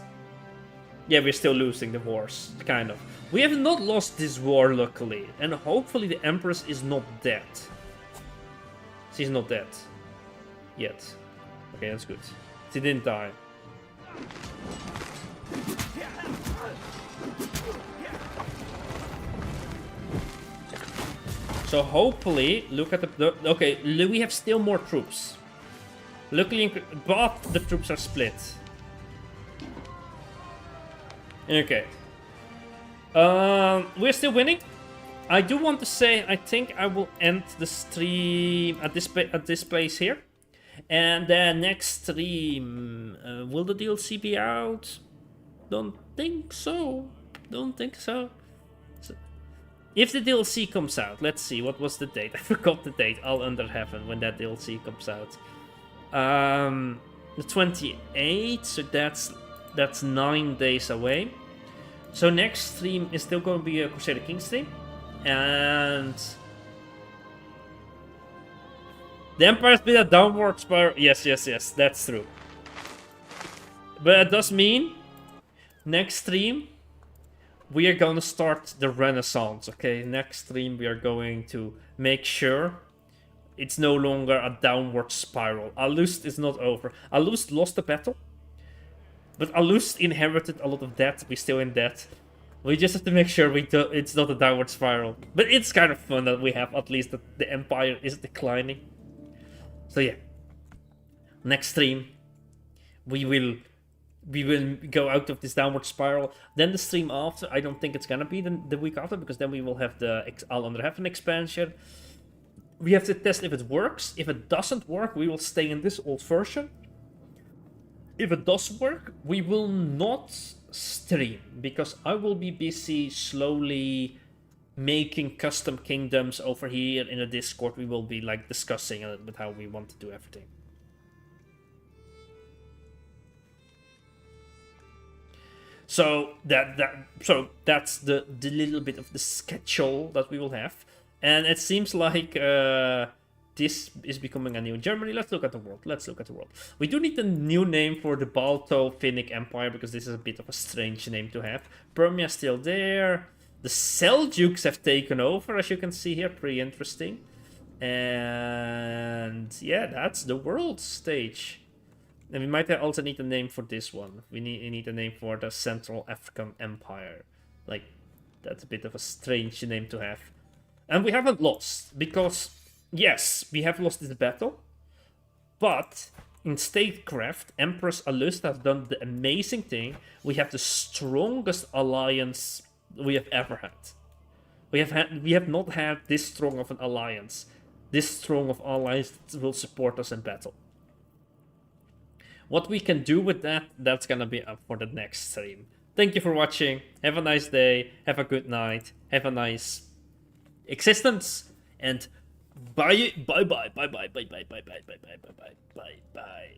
yeah, we're still losing the wars, kind of. We have not lost this war, luckily, and hopefully the Empress is not dead. She's not dead yet. Okay, that's good. She didn't die. So hopefully, look at the okay, we have still more troops. Luckily, but the troops are split. Okay. We're still winning. I do want to say, I think I will end the stream at this place here. And then next stream, will the DLC be out? Don't think so. Don't think so. If the DLC comes out, let's see, what was the date? I forgot the date. All Under Heaven, when that DLC comes out. The 28th, so that's 9 days away. So next stream is still going to be a Crusader King stream. And the Empire's been a downward spiral. Yes, that's true. But it does mean next stream we are going to start the Renaissance, okay? Next stream we are going to make sure it's no longer a downward spiral. Alust is not over. Alust lost the battle, but Alust inherited a lot of debt. We're still in debt. We just have to make sure it's not a downward spiral. But it's kind of fun that we have at least that the Empire is declining. So yeah, next stream we will go out of this downward spiral. Then the stream after, I don't think it's gonna be the week after, because then we will have the All Under Heaven expansion. We have to test if it works. If it doesn't work, we will stay in this old version. If it does work, we will not stream, because I will be busy slowly making custom kingdoms over here in the Discord. We will be like discussing a little bit how we want to do everything. So that's the little bit of the schedule that we will have. And it seems like this is becoming a new Germany. Let's look at the world. Let's look at the world. We do need a new name for the Balto-Finnic Empire, because this is a bit of a strange name to have. Permia is still there. The Seljuks have taken over, as you can see here. Pretty interesting. And yeah, that's the world stage. And we might also need a name for this one. We need a name for the Central African Empire. Like, that's a bit of a strange name to have. And we haven't lost, because, yes, we have lost this battle. But in statecraft, Empress Alust has done the amazing thing. We have the strongest alliance we have ever had. We have not had this strong of an alliance. This strong of allies that will support us in battle. What we can do with that, that's gonna be up for the next stream. Thank you for watching. Have a nice day. Have a good night. Have a nice existence. And bye bye bye bye bye bye bye bye bye bye bye bye bye bye bye bye.